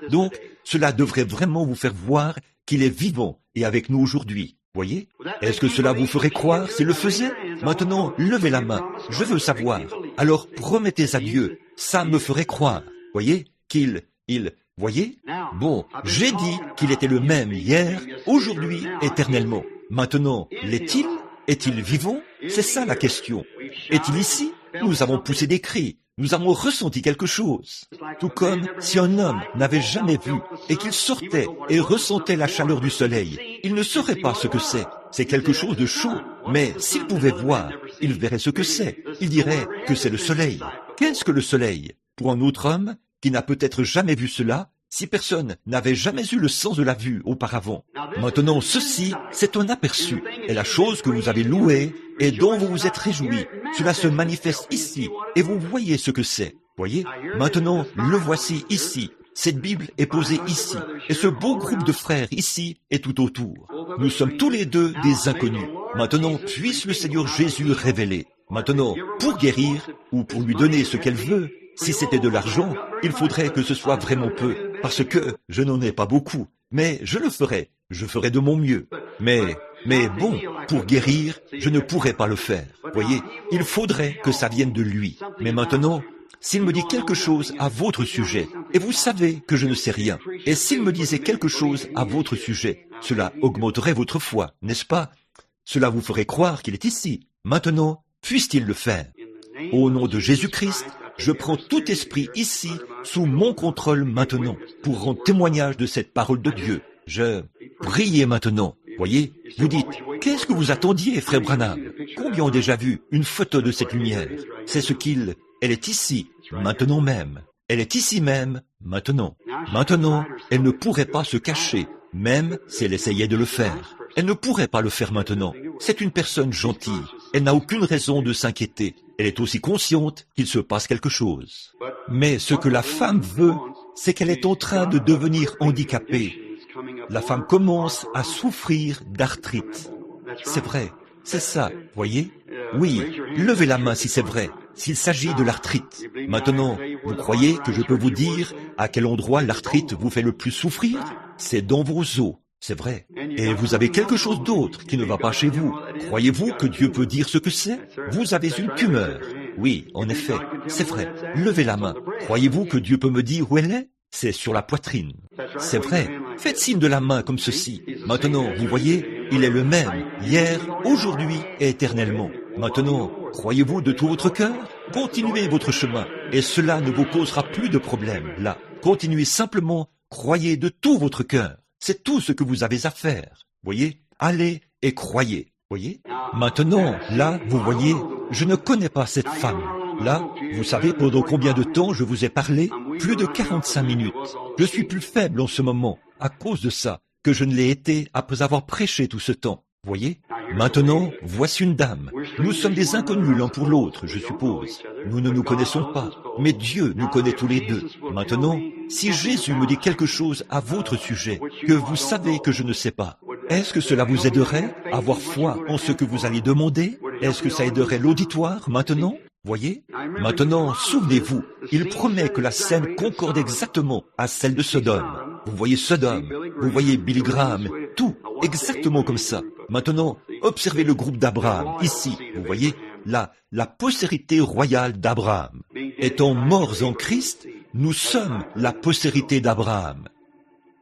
Donc, cela devrait vraiment vous faire voir qu'il est vivant et avec nous aujourd'hui. Voyez? Est-ce que cela vous ferait croire s'il le faisait? Maintenant, levez la main. Je veux savoir. Alors, promettez à Dieu. Ça me ferait croire. Voyez? Voyez? Bon, j'ai dit qu'il était le même hier, aujourd'hui, éternellement. Maintenant, l'est-il? Est-il vivant? C'est ça la question. Est-il ici? Nous avons poussé des cris. Nous avons ressenti quelque chose, tout comme si un homme n'avait jamais vu et qu'il sortait et ressentait la chaleur du soleil. Il ne saurait pas ce que c'est. C'est quelque chose de chaud. Mais s'il pouvait voir, il verrait ce que c'est. Il dirait que c'est le soleil. Qu'est-ce que le soleil? Pour un autre homme qui n'a peut-être jamais vu cela, si personne n'avait jamais eu le sens de la vue auparavant. Maintenant, ceci, c'est un aperçu, et la chose que vous avez louée et dont vous vous êtes réjouis, cela se manifeste ici, et vous voyez ce que c'est. Voyez? Maintenant, le voici ici. Cette Bible est posée ici, et ce beau groupe de frères ici est tout autour. Nous sommes tous les deux des inconnus. Maintenant, puisse le Seigneur Jésus révéler. Maintenant, pour guérir, ou pour lui donner ce qu'elle veut, si c'était de l'argent, il faudrait que ce soit vraiment peu, parce que je n'en ai pas beaucoup. Mais je le ferai, je ferai de mon mieux. Mais bon, pour guérir, je ne pourrais pas le faire. Voyez, il faudrait que ça vienne de lui. Mais maintenant, s'il me dit quelque chose à votre sujet, et vous savez que je ne sais rien, et s'il me disait quelque chose à votre sujet, cela augmenterait votre foi, n'est-ce pas? Cela vous ferait croire qu'il est ici. Maintenant, puisse-t-il le faire? Au nom de Jésus-Christ, je prends tout esprit ici sous mon contrôle maintenant pour rendre témoignage de cette parole de Dieu. Priez maintenant. Voyez, vous dites, qu'est-ce que vous attendiez, frère Branham? Combien ont déjà vu une photo de cette lumière? C'est ce elle est ici, maintenant même. Elle est ici même, maintenant. Maintenant, elle ne pourrait pas se cacher, même si elle essayait de le faire. Elle ne pourrait pas le faire maintenant. C'est une personne gentille. Elle n'a aucune raison de s'inquiéter. Elle est aussi consciente qu'il se passe quelque chose. Mais ce que la femme veut, c'est qu'elle est en train de devenir handicapée. La femme commence à souffrir d'arthrite. C'est vrai, c'est ça, voyez? Oui, levez la main si c'est vrai, s'il s'agit de l'arthrite. Maintenant, vous croyez que je peux vous dire à quel endroit l'arthrite vous fait le plus souffrir? C'est dans vos os. C'est vrai. Et vous avez quelque chose d'autre qui ne va pas chez vous. Croyez-vous que Dieu peut dire ce que c'est? Vous avez une tumeur. Oui, en effet, c'est vrai. Levez la main. Croyez-vous que Dieu peut me dire où elle est? C'est sur la poitrine. C'est vrai. Faites signe de la main comme ceci. Maintenant, vous voyez, il est le même, hier, aujourd'hui et éternellement. Maintenant, croyez-vous de tout votre cœur? Continuez votre chemin, et cela ne vous causera plus de problème. Là, continuez simplement, croyez de tout votre cœur. C'est tout ce que vous avez à faire. Voyez, allez et croyez. Voyez? Maintenant, là, vous voyez, je ne connais pas cette femme. Là, vous savez pendant combien de temps je vous ai parlé? Plus de 45 minutes. Je suis plus faible en ce moment, à cause de ça, que je ne l'ai été après avoir prêché tout ce temps. Voyez? Maintenant, voici une dame. Nous sommes des inconnus l'un pour l'autre, je suppose. Nous ne nous connaissons pas, mais Dieu nous connaît tous les deux. Maintenant, si Jésus me dit quelque chose à votre sujet, que vous savez que je ne sais pas, est-ce que cela vous aiderait à avoir foi en ce que vous allez demander? Est-ce que ça aiderait l'auditoire maintenant? Voyez? Maintenant, souvenez-vous, il promet que la scène concorde exactement à celle de Sodome. Vous voyez Sodome, vous voyez Billy Graham, tout, exactement comme ça. Maintenant, observez le groupe d'Abraham, ici, vous voyez, là, la postérité royale d'Abraham. Étant morts en Christ, nous sommes la postérité d'Abraham.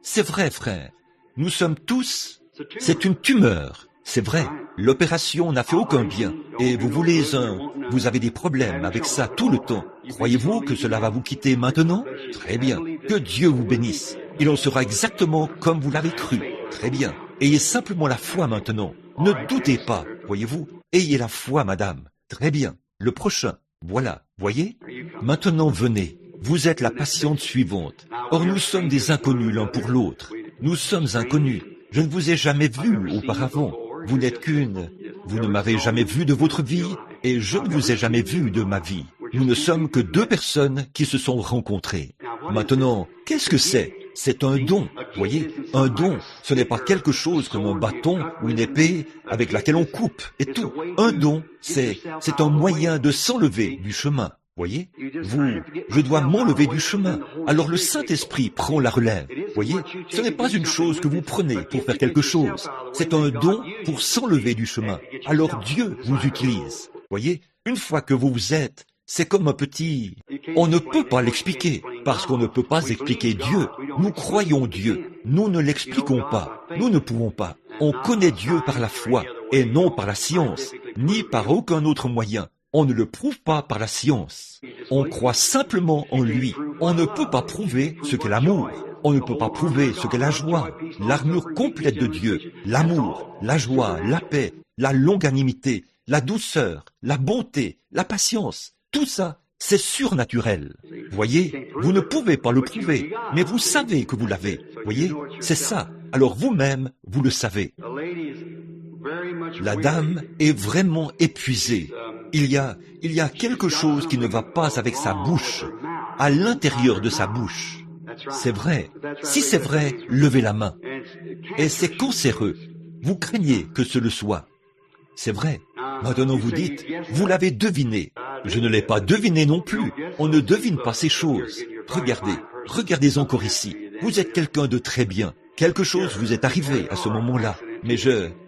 C'est vrai, frère, nous sommes tous, c'est une tumeur. C'est vrai, l'opération n'a fait aucun bien, et vous avez des problèmes avec ça tout le temps. Croyez-vous que cela va vous quitter maintenant? Très bien, que Dieu vous bénisse. Il en sera exactement comme vous l'avez cru. Très bien, ayez simplement la foi maintenant. Ne doutez pas, voyez-vous, ayez la foi, madame. Très bien, le prochain, voilà, voyez? Maintenant venez, vous êtes la patiente suivante. Or nous sommes des inconnus l'un pour l'autre. Nous sommes inconnus. Je ne vous ai jamais vu auparavant. Vous ne m'avez jamais vu de votre vie, et je ne vous ai jamais vu de ma vie. Nous ne sommes que deux personnes qui se sont rencontrées. Maintenant, qu'est-ce que c'est? C'est un don, voyez? Un don, ce n'est pas quelque chose comme un bâton ou une épée avec laquelle on coupe et tout. Un don, c'est un moyen de s'enlever du chemin. Voyez, je dois m'enlever du chemin. Alors le Saint-Esprit prend la relève. Voyez, ce n'est pas une chose que vous prenez pour faire quelque chose. C'est un don pour s'enlever du chemin. Alors Dieu vous utilise. Voyez, une fois que vous êtes, c'est comme un petit... On ne peut pas l'expliquer, parce qu'on ne peut pas expliquer Dieu. Nous croyons Dieu. Nous ne l'expliquons pas. Nous ne pouvons pas. On connaît Dieu par la foi, et non par la science, ni par aucun autre moyen. On ne le prouve pas par la science. On croit simplement en lui. On ne peut pas prouver ce qu'est l'amour. On ne peut pas prouver ce qu'est la joie, l'armure complète de Dieu, l'amour, la joie, la paix, la longanimité, la douceur, la bonté, la patience. Tout ça, c'est surnaturel. Voyez, vous ne pouvez pas le prouver, mais vous savez que vous l'avez. Voyez, c'est ça. Alors vous-même, vous le savez. La dame est vraiment épuisée. Il y a quelque chose qui ne va pas avec sa bouche, à l'intérieur de sa bouche. C'est vrai. Si c'est vrai, levez la main. Et c'est cancéreux. Vous craignez que ce le soit. C'est vrai. Maintenant vous dites, vous l'avez deviné. Je ne l'ai pas deviné non plus. On ne devine pas ces choses. Regardez encore ici. Vous êtes quelqu'un de très bien. Quelque chose vous est arrivé à ce moment-là. Mais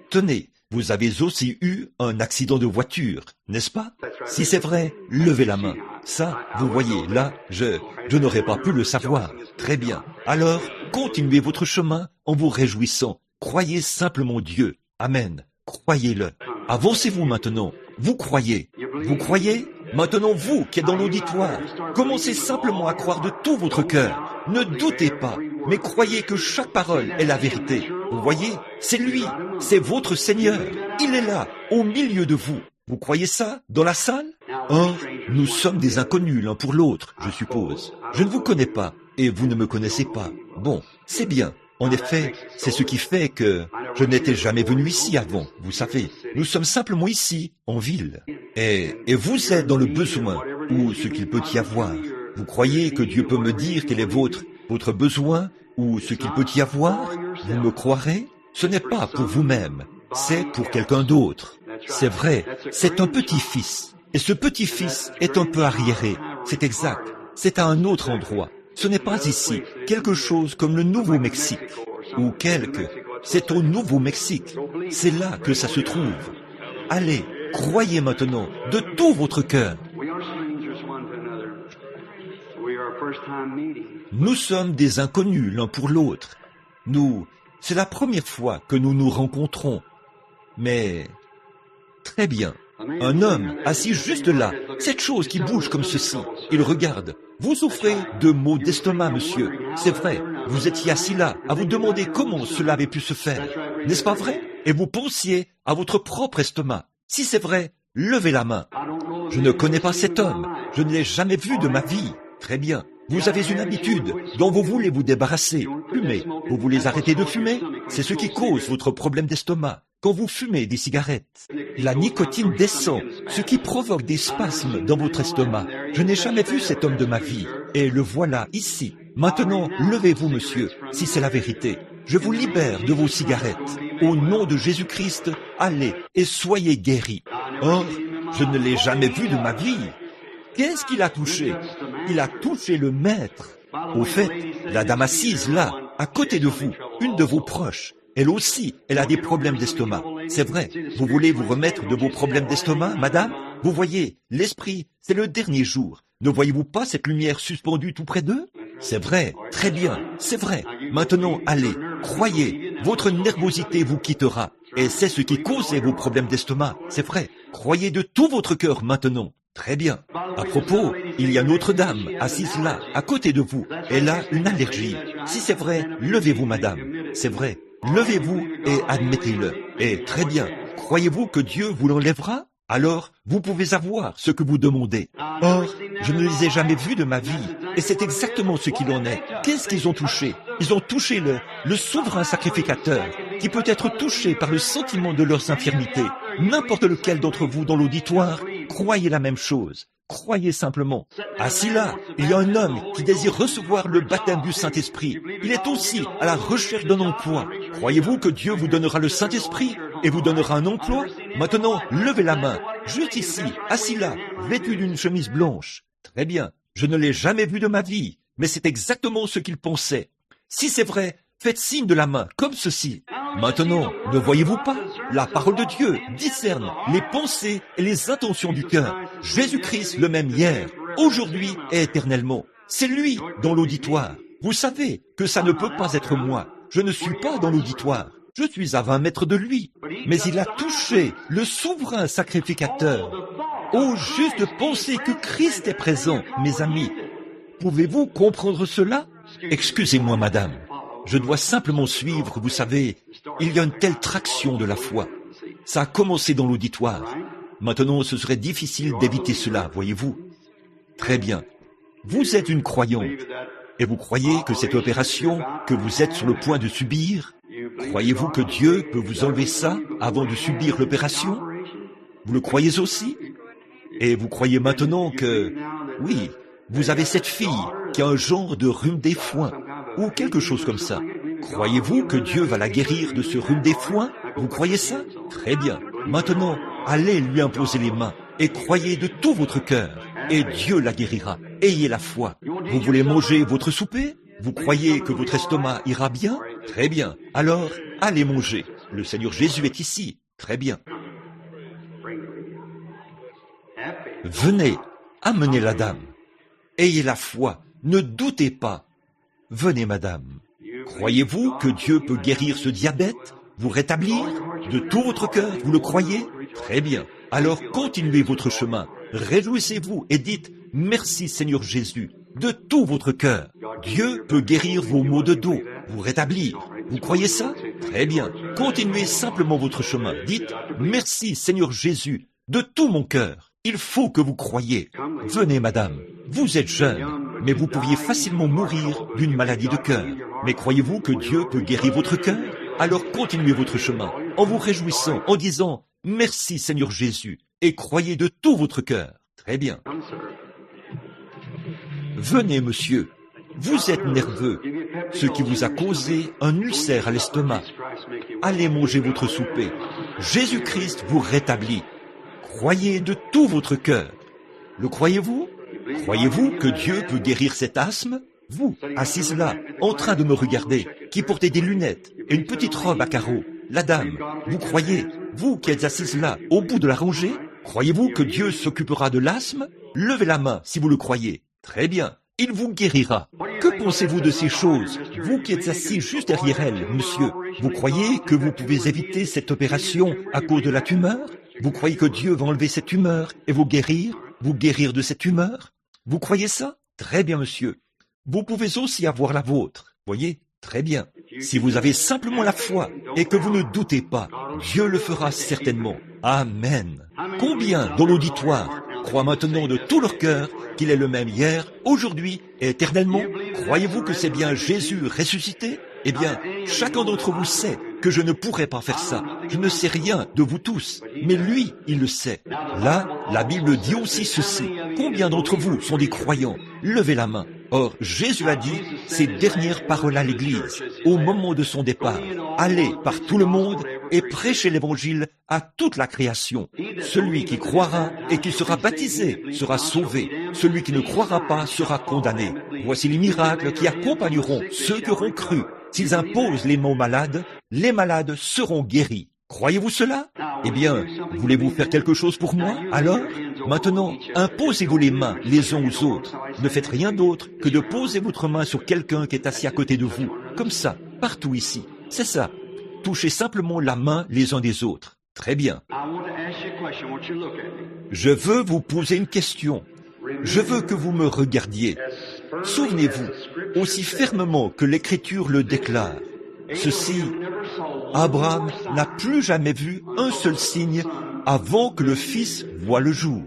tenez, vous avez aussi eu un accident de voiture, n'est-ce pas? Si c'est vrai, levez la main. Ça, vous voyez, là, je n'aurais pas pu le savoir. Très bien. Alors, continuez votre chemin en vous réjouissant. Croyez simplement Dieu. Amen. Croyez-le. Avancez-vous maintenant. Vous croyez. Vous croyez? Maintenant, vous qui êtes dans l'auditoire, commencez simplement à croire de tout votre cœur. Ne doutez pas, mais croyez que chaque parole est la vérité. Vous voyez? C'est lui. C'est votre Seigneur. Il est là, au milieu de vous. Vous croyez ça, dans la salle? Or, nous sommes des inconnus l'un pour l'autre, je suppose. Je ne vous connais pas, et vous ne me connaissez pas. Bon, c'est bien. En effet, c'est ce qui fait que je n'étais jamais venu ici avant, vous savez. Nous sommes simplement ici, en ville. Et vous êtes dans le besoin, ou ce qu'il peut y avoir. Vous croyez que Dieu peut me dire quel est votre besoin, ou ce qu'il peut y avoir? Vous me croirez? Ce n'est pas pour vous-même, c'est pour quelqu'un d'autre. C'est vrai, c'est un petit-fils. Et ce petit-fils est un peu arriéré. C'est exact. C'est à un autre endroit. Ce n'est pas ici, quelque chose comme le Nouveau-Mexique, ou c'est au Nouveau-Mexique. C'est là que ça se trouve. Allez, croyez maintenant, de tout votre cœur. Nous sommes des inconnus l'un pour l'autre. C'est la première fois que nous nous rencontrons. Mais, très bien. Un homme assis juste là, cette chose qui bouge comme ceci, il regarde. Vous souffrez de maux d'estomac, monsieur. C'est vrai, vous étiez assis là, à vous demander comment cela avait pu se faire. N'est-ce pas vrai? Et vous pensiez à votre propre estomac. Si c'est vrai, levez la main. Je ne connais pas cet homme, je ne l'ai jamais vu de ma vie. Très bien. Vous avez une habitude dont vous voulez vous débarrasser. Fumer. Vous voulez arrêter de fumer? C'est ce qui cause votre problème d'estomac. Quand vous fumez des cigarettes, la nicotine descend, ce qui provoque des spasmes dans votre estomac. Je n'ai jamais vu cet homme de ma vie. Et le voilà ici. Maintenant, levez-vous, monsieur, si c'est la vérité. Je vous libère de vos cigarettes. Au nom de Jésus-Christ, allez et soyez guéris. Or, je ne l'ai jamais vu de ma vie. Qu'est-ce qu'il a touché? Il a touché le maître. Au fait, la dame assise là, à côté de vous, une de vos proches, elle aussi, elle a des problèmes d'estomac. C'est vrai, vous voulez vous remettre de vos problèmes d'estomac, madame? Vous voyez, l'esprit, c'est le dernier jour. Ne voyez-vous pas cette lumière suspendue tout près d'eux? C'est vrai, très bien, c'est vrai. Maintenant, allez, croyez, votre nervosité vous quittera. Et c'est ce qui causait vos problèmes d'estomac, c'est vrai. Croyez de tout votre cœur maintenant. Très bien. À propos, il y a une autre dame, assise là, à côté de vous. Elle a une allergie. Si c'est vrai, levez-vous, madame. C'est vrai. Levez-vous et admettez-le. Et très bien. Croyez-vous que Dieu vous l'enlèvera? Alors, vous pouvez avoir ce que vous demandez. Or, je ne les ai jamais vus de ma vie. Et c'est exactement ce qu'il en est. Qu'est-ce qu'ils ont touché? Ils ont touché le souverain sacrificateur, qui peut être touché par le sentiment de leurs infirmités. N'importe lequel d'entre vous dans l'auditoire, croyez la même chose. Croyez simplement. Assis là, il y a un homme qui désire recevoir le baptême du Saint-Esprit. Il est aussi à la recherche d'un emploi. Croyez-vous que Dieu vous donnera le Saint-Esprit et vous donnera un emploi? Maintenant, levez la main. Juste ici, assis là, vêtu d'une chemise blanche. Très bien. Je ne l'ai jamais vu de ma vie, mais c'est exactement ce qu'il pensait. Si c'est vrai, faites signe de la main, comme ceci. Maintenant, ne voyez-vous pas? La parole de Dieu discerne les pensées et les intentions du cœur. Jésus-Christ le même hier, aujourd'hui et éternellement. C'est lui dans l'auditoire. Vous savez que ça ne peut pas être moi. Je ne suis pas dans l'auditoire. Je suis à 20 mètres de lui. Mais il a touché le souverain sacrificateur. Oh, juste penser que Christ est présent, mes amis. Pouvez-vous comprendre cela? Excusez-moi, madame. Je dois simplement suivre, vous savez, il y a une telle traction de la foi. Ça a commencé dans l'auditoire. Maintenant, ce serait difficile d'éviter cela, voyez-vous. Très bien. Vous êtes une croyante. Et vous croyez que cette opération que vous êtes sur le point de subir, Croyez-vous que Dieu peut vous enlever ça avant de subir l'opération? Vous le croyez aussi? Et vous croyez maintenant que, oui, vous avez cette fille qui a un genre de rhume des foins, ou quelque chose comme ça. Croyez-vous que Dieu va la guérir de ce rhume des foins? Vous croyez ça? Très bien. Maintenant, allez lui imposer les mains et croyez de tout votre cœur, et Dieu la guérira. Ayez la foi. Vous voulez manger votre souper? Vous croyez que votre estomac ira bien? Très bien. Alors, allez manger. Le Seigneur Jésus est ici. Très bien. Venez, amenez la dame. Ayez la foi, ne doutez pas. Venez, madame. Croyez-vous que Dieu peut guérir ce diabète, vous rétablir? De tout votre cœur, vous le croyez? Très bien. Alors continuez votre chemin. Réjouissez-vous et dites « Merci Seigneur Jésus » de tout votre cœur. Dieu peut guérir vos maux de dos, vous rétablir. Vous croyez ça? Très bien. Continuez simplement votre chemin. Dites « Merci Seigneur Jésus » de tout mon cœur. Il faut que vous croyiez. Venez, madame. Vous êtes jeune, mais vous pourriez facilement mourir d'une maladie de cœur. Mais croyez-vous que Dieu peut guérir votre cœur? Alors continuez votre chemin, en vous réjouissant, en disant « Merci Seigneur Jésus » et croyez de tout votre cœur. Très bien. Venez, monsieur. Vous êtes nerveux, ce qui vous a causé un ulcère à l'estomac. Allez manger votre souper. Jésus-Christ vous rétablit. Croyez de tout votre cœur. Le croyez-vous? Croyez-vous que Dieu peut guérir cet asthme? Vous, assise là, en train de me regarder, qui portez des lunettes et une petite robe à carreaux. La dame, vous croyez? Vous qui êtes assise là, au bout de la rangée, croyez-vous que Dieu s'occupera de l'asthme? Levez la main si vous le croyez. Très bien. Il vous guérira. Que pensez-vous de ces choses? Vous qui êtes assis juste derrière elle, monsieur, vous croyez que vous pouvez éviter cette opération à cause de la tumeur? Vous croyez que Dieu va enlever cette tumeur et vous guérir de cette tumeur? Vous croyez ça? Très bien, monsieur. Vous pouvez aussi avoir la vôtre. Voyez? Très bien. Si vous avez simplement la foi et que vous ne doutez pas, Dieu le fera certainement. Amen. Combien dans l'auditoire croient maintenant de tout leur cœur qu'il est le même hier, aujourd'hui et éternellement? Croyez-vous que c'est bien Jésus ressuscité? Eh bien, chacun d'entre vous sait que je ne pourrais pas faire ça. Je ne sais rien de vous tous, mais lui, il le sait. Là, la Bible dit aussi ceci. Combien d'entre vous sont des croyants? Levez la main. Or, Jésus a dit ces dernières paroles à l'Église, au moment de son départ. Allez par tout le monde et prêchez l'Évangile à toute la création. Celui qui croira et qui sera baptisé sera sauvé. Celui qui ne croira pas sera condamné. Voici les miracles qui accompagneront ceux qui auront cru. S'ils imposent les mains aux malades, les malades seront guéris. Croyez-vous cela? Eh bien, voulez-vous faire quelque chose pour moi? Alors, maintenant, imposez-vous les mains les uns aux autres. Ne faites rien d'autre que de poser votre main sur quelqu'un qui est assis à côté de vous. Comme ça, partout ici. C'est ça. Touchez simplement la main les uns des autres. Très bien. Je veux vous poser une question. Je veux que vous me regardiez. Souvenez-vous, aussi fermement que l'Écriture le déclare, ceci, Abraham n'a plus jamais vu un seul signe avant que le Fils voie le jour.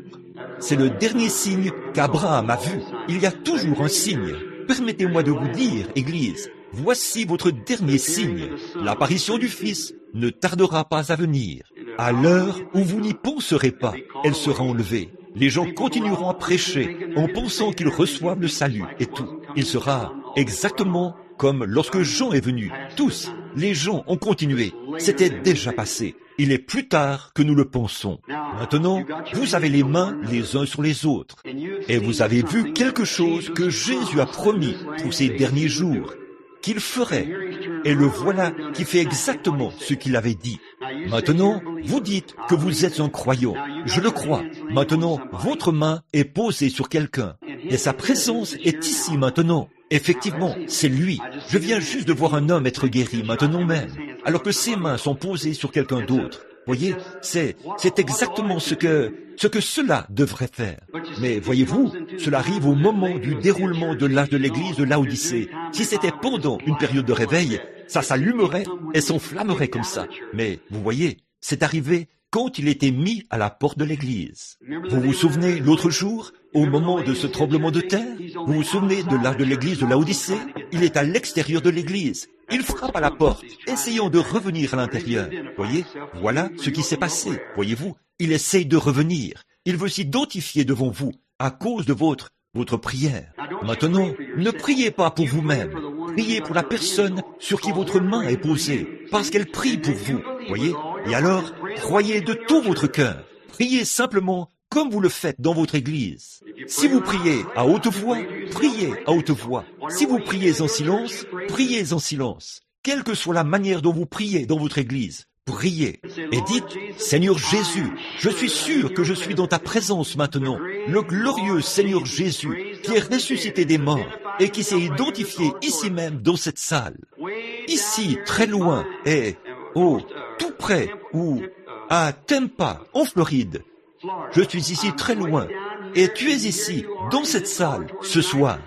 C'est le dernier signe qu'Abraham a vu. Il y a toujours un signe. Permettez-moi de vous dire, Église, voici votre dernier signe. L'apparition du Fils ne tardera pas à venir. À l'heure où vous n'y penserez pas, elle sera enlevée. Les gens continueront à prêcher en pensant qu'ils reçoivent le salut et tout. Il sera exactement comme lorsque Jean est venu. Tous, les gens ont continué. C'était déjà passé. Il est plus tard que nous le pensons. Maintenant, vous avez les mains les uns sur les autres. Et vous avez vu quelque chose que Jésus a promis pour ces derniers jours, qu'il ferait. Et le voilà qui fait exactement ce qu'il avait dit. Maintenant, vous dites que vous êtes un croyant. Je le crois. Maintenant, votre main est posée sur quelqu'un. Et sa présence est ici maintenant. Effectivement, c'est lui. Je viens juste de voir un homme être guéri maintenant même, alors que ses mains sont posées sur quelqu'un d'autre. Voyez, c'est exactement ce que cela devrait faire. Mais voyez-vous, cela arrive au moment du déroulement de l'âge de l'église de Laodicée. Si c'était pendant une période de réveil, ça s'allumerait et s'enflammerait comme ça. Mais vous voyez, c'est arrivé quand il était mis à la porte de l'église. Vous vous souvenez l'autre jour, au moment de ce tremblement de terre? Vous vous souvenez de l'âge de l'église de Laodicée? Il est à l'extérieur de l'église. Il frappe à la porte, essayant de revenir à l'intérieur. Voyez, voilà ce qui s'est passé. Voyez-vous, il essaye de revenir. Il veut s'identifier devant vous à cause de votre prière. Maintenant, ne priez pas pour vous-même. Priez pour la personne sur qui votre main est posée, parce qu'elle prie pour vous. Voyez? Et alors, croyez de tout votre cœur. Priez simplement comme vous le faites dans votre église. Si vous priez à haute voix, priez à haute voix. Si vous priez en silence, priez en silence. Quelle que soit la manière dont vous priez dans votre église, priez et dites, Seigneur Jésus, je suis sûr que je suis dans ta présence maintenant, le glorieux Seigneur Jésus qui est ressuscité des morts et qui s'est identifié ici même dans cette salle. Ici, très loin, et, tout près, ou à Tampa, en Floride. Je suis ici très loin, et tu es ici, dans cette salle, ce soir.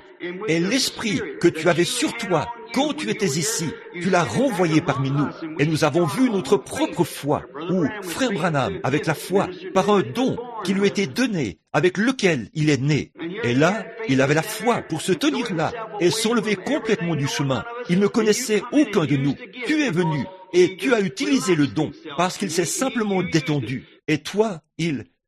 Et l'esprit que tu avais sur toi quand tu étais ici, tu l'as renvoyé parmi nous. Et nous avons vu notre propre foi, ou frère Branham, avec la foi, par un don qui lui était donné, avec lequel il est né. Et là, il avait la foi pour se tenir là et s'enlever complètement du chemin. Il ne connaissait aucun de nous. Tu es venu et tu as utilisé le don parce qu'il s'est simplement détendu. Et toi,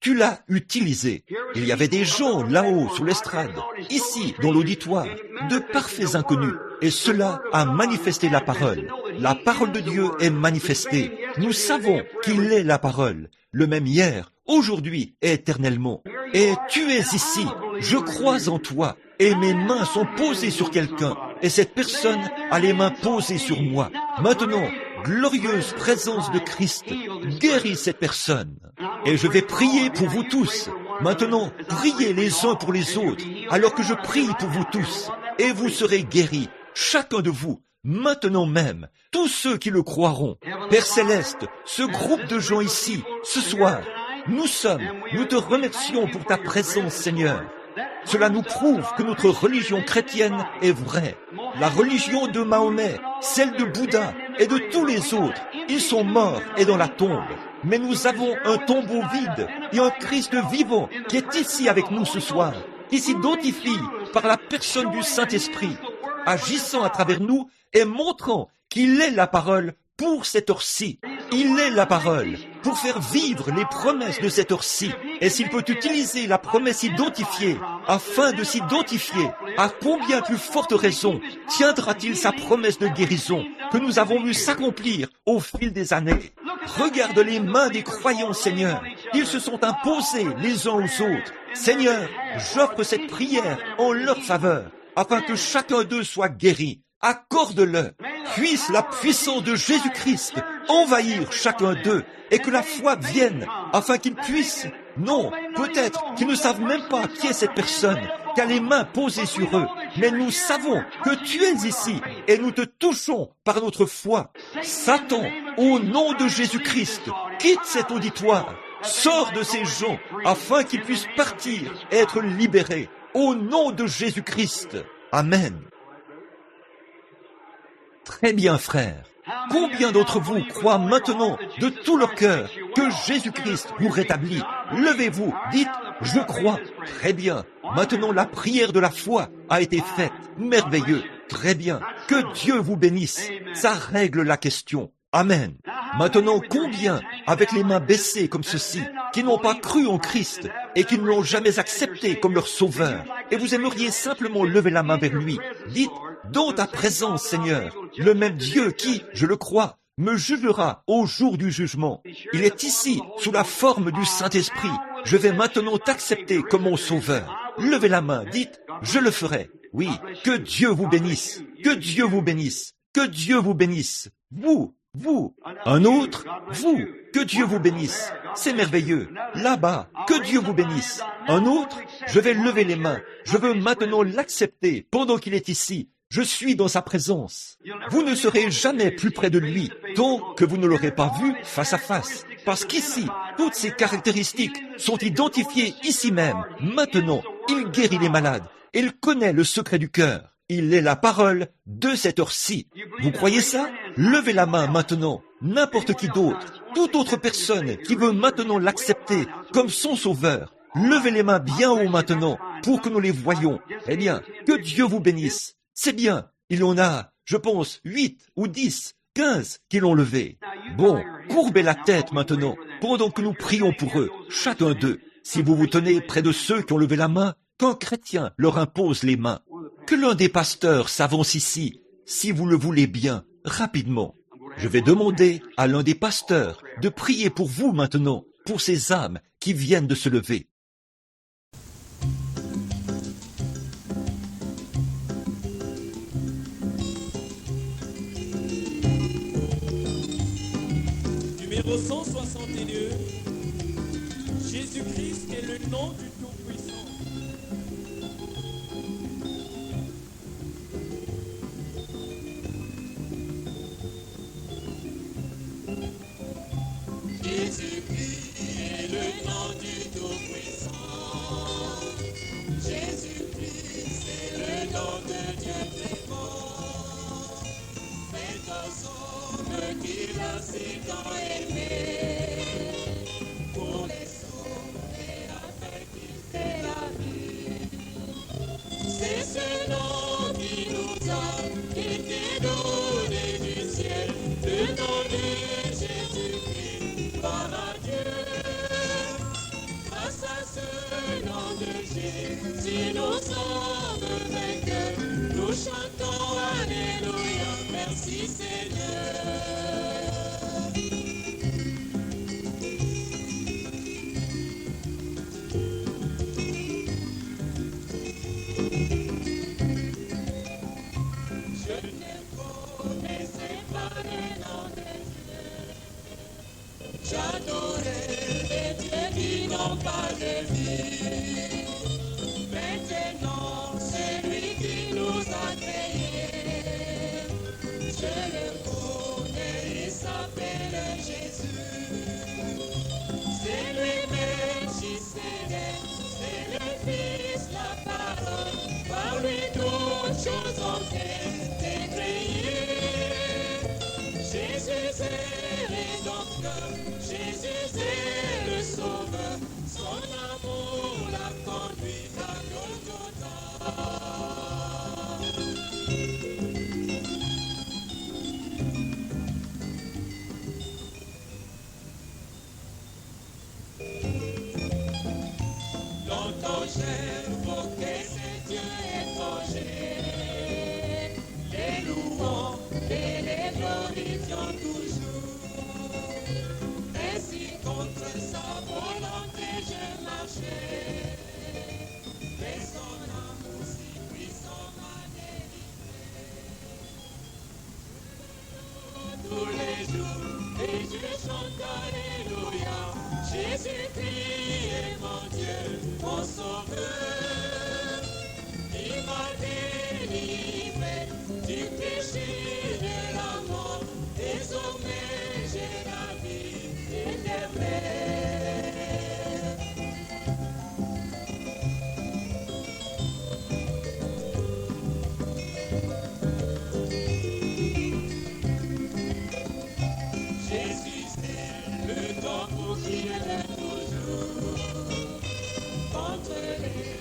tu l'as utilisé. Il y avait des gens là-haut sur l'estrade, ici dans l'auditoire, de parfaits inconnus. Et cela a manifesté la parole. La parole de Dieu est manifestée. Nous savons qu'il est la parole, le même hier, aujourd'hui et éternellement. Et tu es ici. Je crois en toi. Et mes mains sont posées sur quelqu'un. Et cette personne a les mains posées sur moi. Maintenant, glorieuse présence de Christ, guéris cette personne. Et je vais prier pour vous tous. Maintenant, priez les uns pour les autres, alors que je prie pour vous tous. Et vous serez guéris, chacun de vous, maintenant même, tous ceux qui le croiront. Père Céleste, ce groupe de gens ici, ce soir, nous te remercions pour ta présence, Seigneur. Cela nous prouve que notre religion chrétienne est vraie. La religion de Mahomet, celle de Bouddha et de tous les autres, ils sont morts et dans la tombe. Mais nous avons un tombeau vide et un Christ vivant qui est ici avec nous ce soir, qui s'identifie par la personne du Saint-Esprit, agissant à travers nous et montrant qu'il est la parole pour cette heure-ci. Il est la parole pour faire vivre les promesses de cette heure-ci. Et s'il peut utiliser la promesse identifiée afin de s'identifier, à combien plus forte raison tiendra-t-il sa promesse de guérison que nous avons vu s'accomplir au fil des années? Regarde les mains des croyants, Seigneur. Ils se sont imposés les uns aux autres. Seigneur, j'offre cette prière en leur faveur, afin que chacun d'eux soit guéri. Accorde-le. Puisse la puissance de Jésus-Christ envahir chacun d'eux et que la foi vienne afin qu'ils puissent. Non, peut-être qu'ils ne savent même pas qui est cette personne qui a les mains posées sur eux. Mais nous savons que tu es ici et nous te touchons par notre foi. Satan, au nom de Jésus-Christ, quitte cet auditoire. Sors de ces gens afin qu'ils puissent partir et être libérés. Au nom de Jésus-Christ. Amen. Très bien, frères. Combien d'entre vous croient maintenant de tout leur cœur que Jésus-Christ vous rétablit? Levez-vous, dites, je crois. Très bien. Maintenant, la prière de la foi a été faite. Merveilleux. Très bien. Que Dieu vous bénisse. Ça règle la question. Amen. Maintenant, combien, avec les mains baissées comme ceci, qui n'ont pas cru en Christ et qui ne l'ont jamais accepté comme leur sauveur, et vous aimeriez simplement lever la main vers lui, dites, dans ta présence, Seigneur, le même Dieu qui, je le crois, me jugera au jour du jugement. Il est ici, sous la forme du Saint-Esprit. Je vais maintenant t'accepter comme mon sauveur. Levez la main, dites, je le ferai. Oui, que Dieu vous bénisse, que Dieu vous bénisse, que Dieu vous bénisse. Vous, un autre, vous, que Dieu vous bénisse. C'est merveilleux. Là-bas, que Dieu vous bénisse. Un autre, je vais lever les mains. Je veux maintenant l'accepter pendant qu'il est ici. Je suis dans sa présence. Vous ne serez jamais plus près de lui tant que vous ne l'aurez pas vu face à face. Parce qu'ici, toutes ces caractéristiques sont identifiées ici même. Maintenant, il guérit les malades. Il connaît le secret du cœur. Il est la parole de cette heure-ci. Vous croyez ça? Levez la main maintenant. N'importe qui d'autre, toute autre personne qui veut maintenant l'accepter comme son sauveur. Levez les mains bien haut maintenant pour que nous les voyions. Eh bien, que Dieu vous bénisse. C'est bien, il y en a. Je pense 8 ou 10, 15 qui l'ont levé. Bon, courbez la tête maintenant, pendant que nous prions pour eux, chacun d'eux. Si vous vous tenez près de ceux qui ont levé la main, qu'un chrétien leur impose les mains. Que l'un des pasteurs s'avance ici, si vous le voulez bien, rapidement. Je vais demander à l'un des pasteurs de prier pour vous maintenant, pour ces âmes qui viennent de se lever. Numéro 162, Jésus-Christ est le nom du Tout-Puissant. Jésus-Christ est le nom du Tout-Puissant. Jésus-Christ est le nom de Dieu vivant. C'est un homme qui l'a si tant aimé. Pour les sauver afin qu'il fait la vie. C'est ce nom qui nous a été donné du ciel. Le nom de Jésus-Christ. Gloire à Dieu, grâce à ce nom de Jésus, nous sommes vainqueurs. Nous chantons Alléluia, merci Seigneur. Je ne connaissais pas le nom de Dieu. J'adorais les dieux qui n'ont pas de vie. Maintenant, celui qui nous a créés, je le connais, il s'appelle Jésus. C'est lui-même qui célèbre, c'est le Fils, la parole. Par lui toutes choses ont été créées. Jésus est rédempteur, Jésus est le sauveur, son amour l'a conduit à Golgotha. Longtemps j'ai invoqué ces dieux étrangers, les louons et les glorifions toujours. Ainsi contre sa volonté je marchais, mais son amour si puissant m'a délivré. Tous les jours, et je chante Alléluia, Jésus-Christ est mon Dieu, mon sauveur. Il m'a délivré du péché de la mort, désormais j'ai la vie éternelle. Jésus c'est le temps pour qu'il est toujours contre les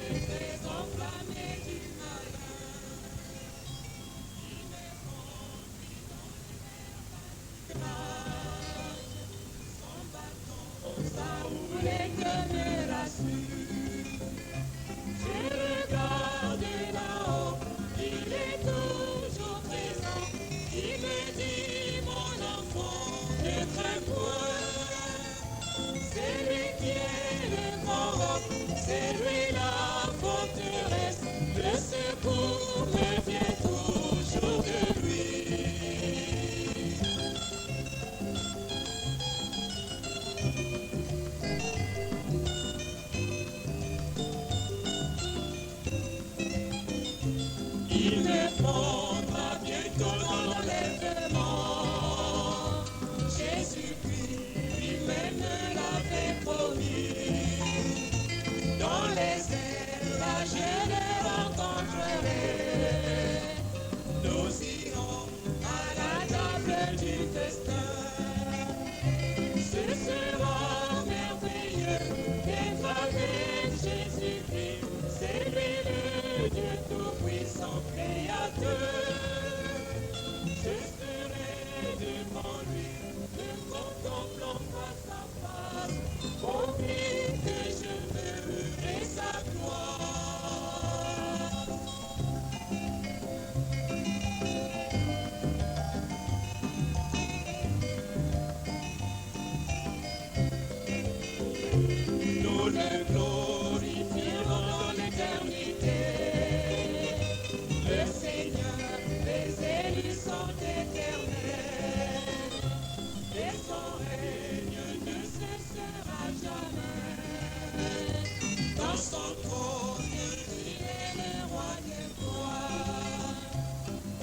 son trône, il est le roi des rois.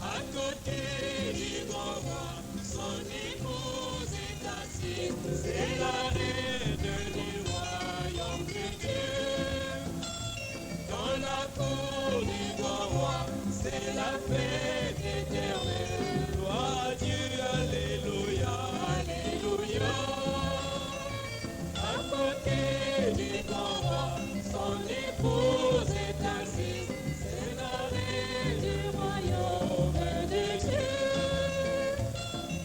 À côté du grand roi, son épouse est assise, c'est la reine du royaume de Dieu. Dans la cour du grand roi, c'est la fête éternelle. Gloire à Dieu, alléluia, alléluia. À côté du grand roi, son épouse est assise, c'est la reine du royaume de Dieu.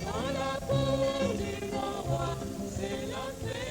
Dans la cour du grand roi, c'est la fête.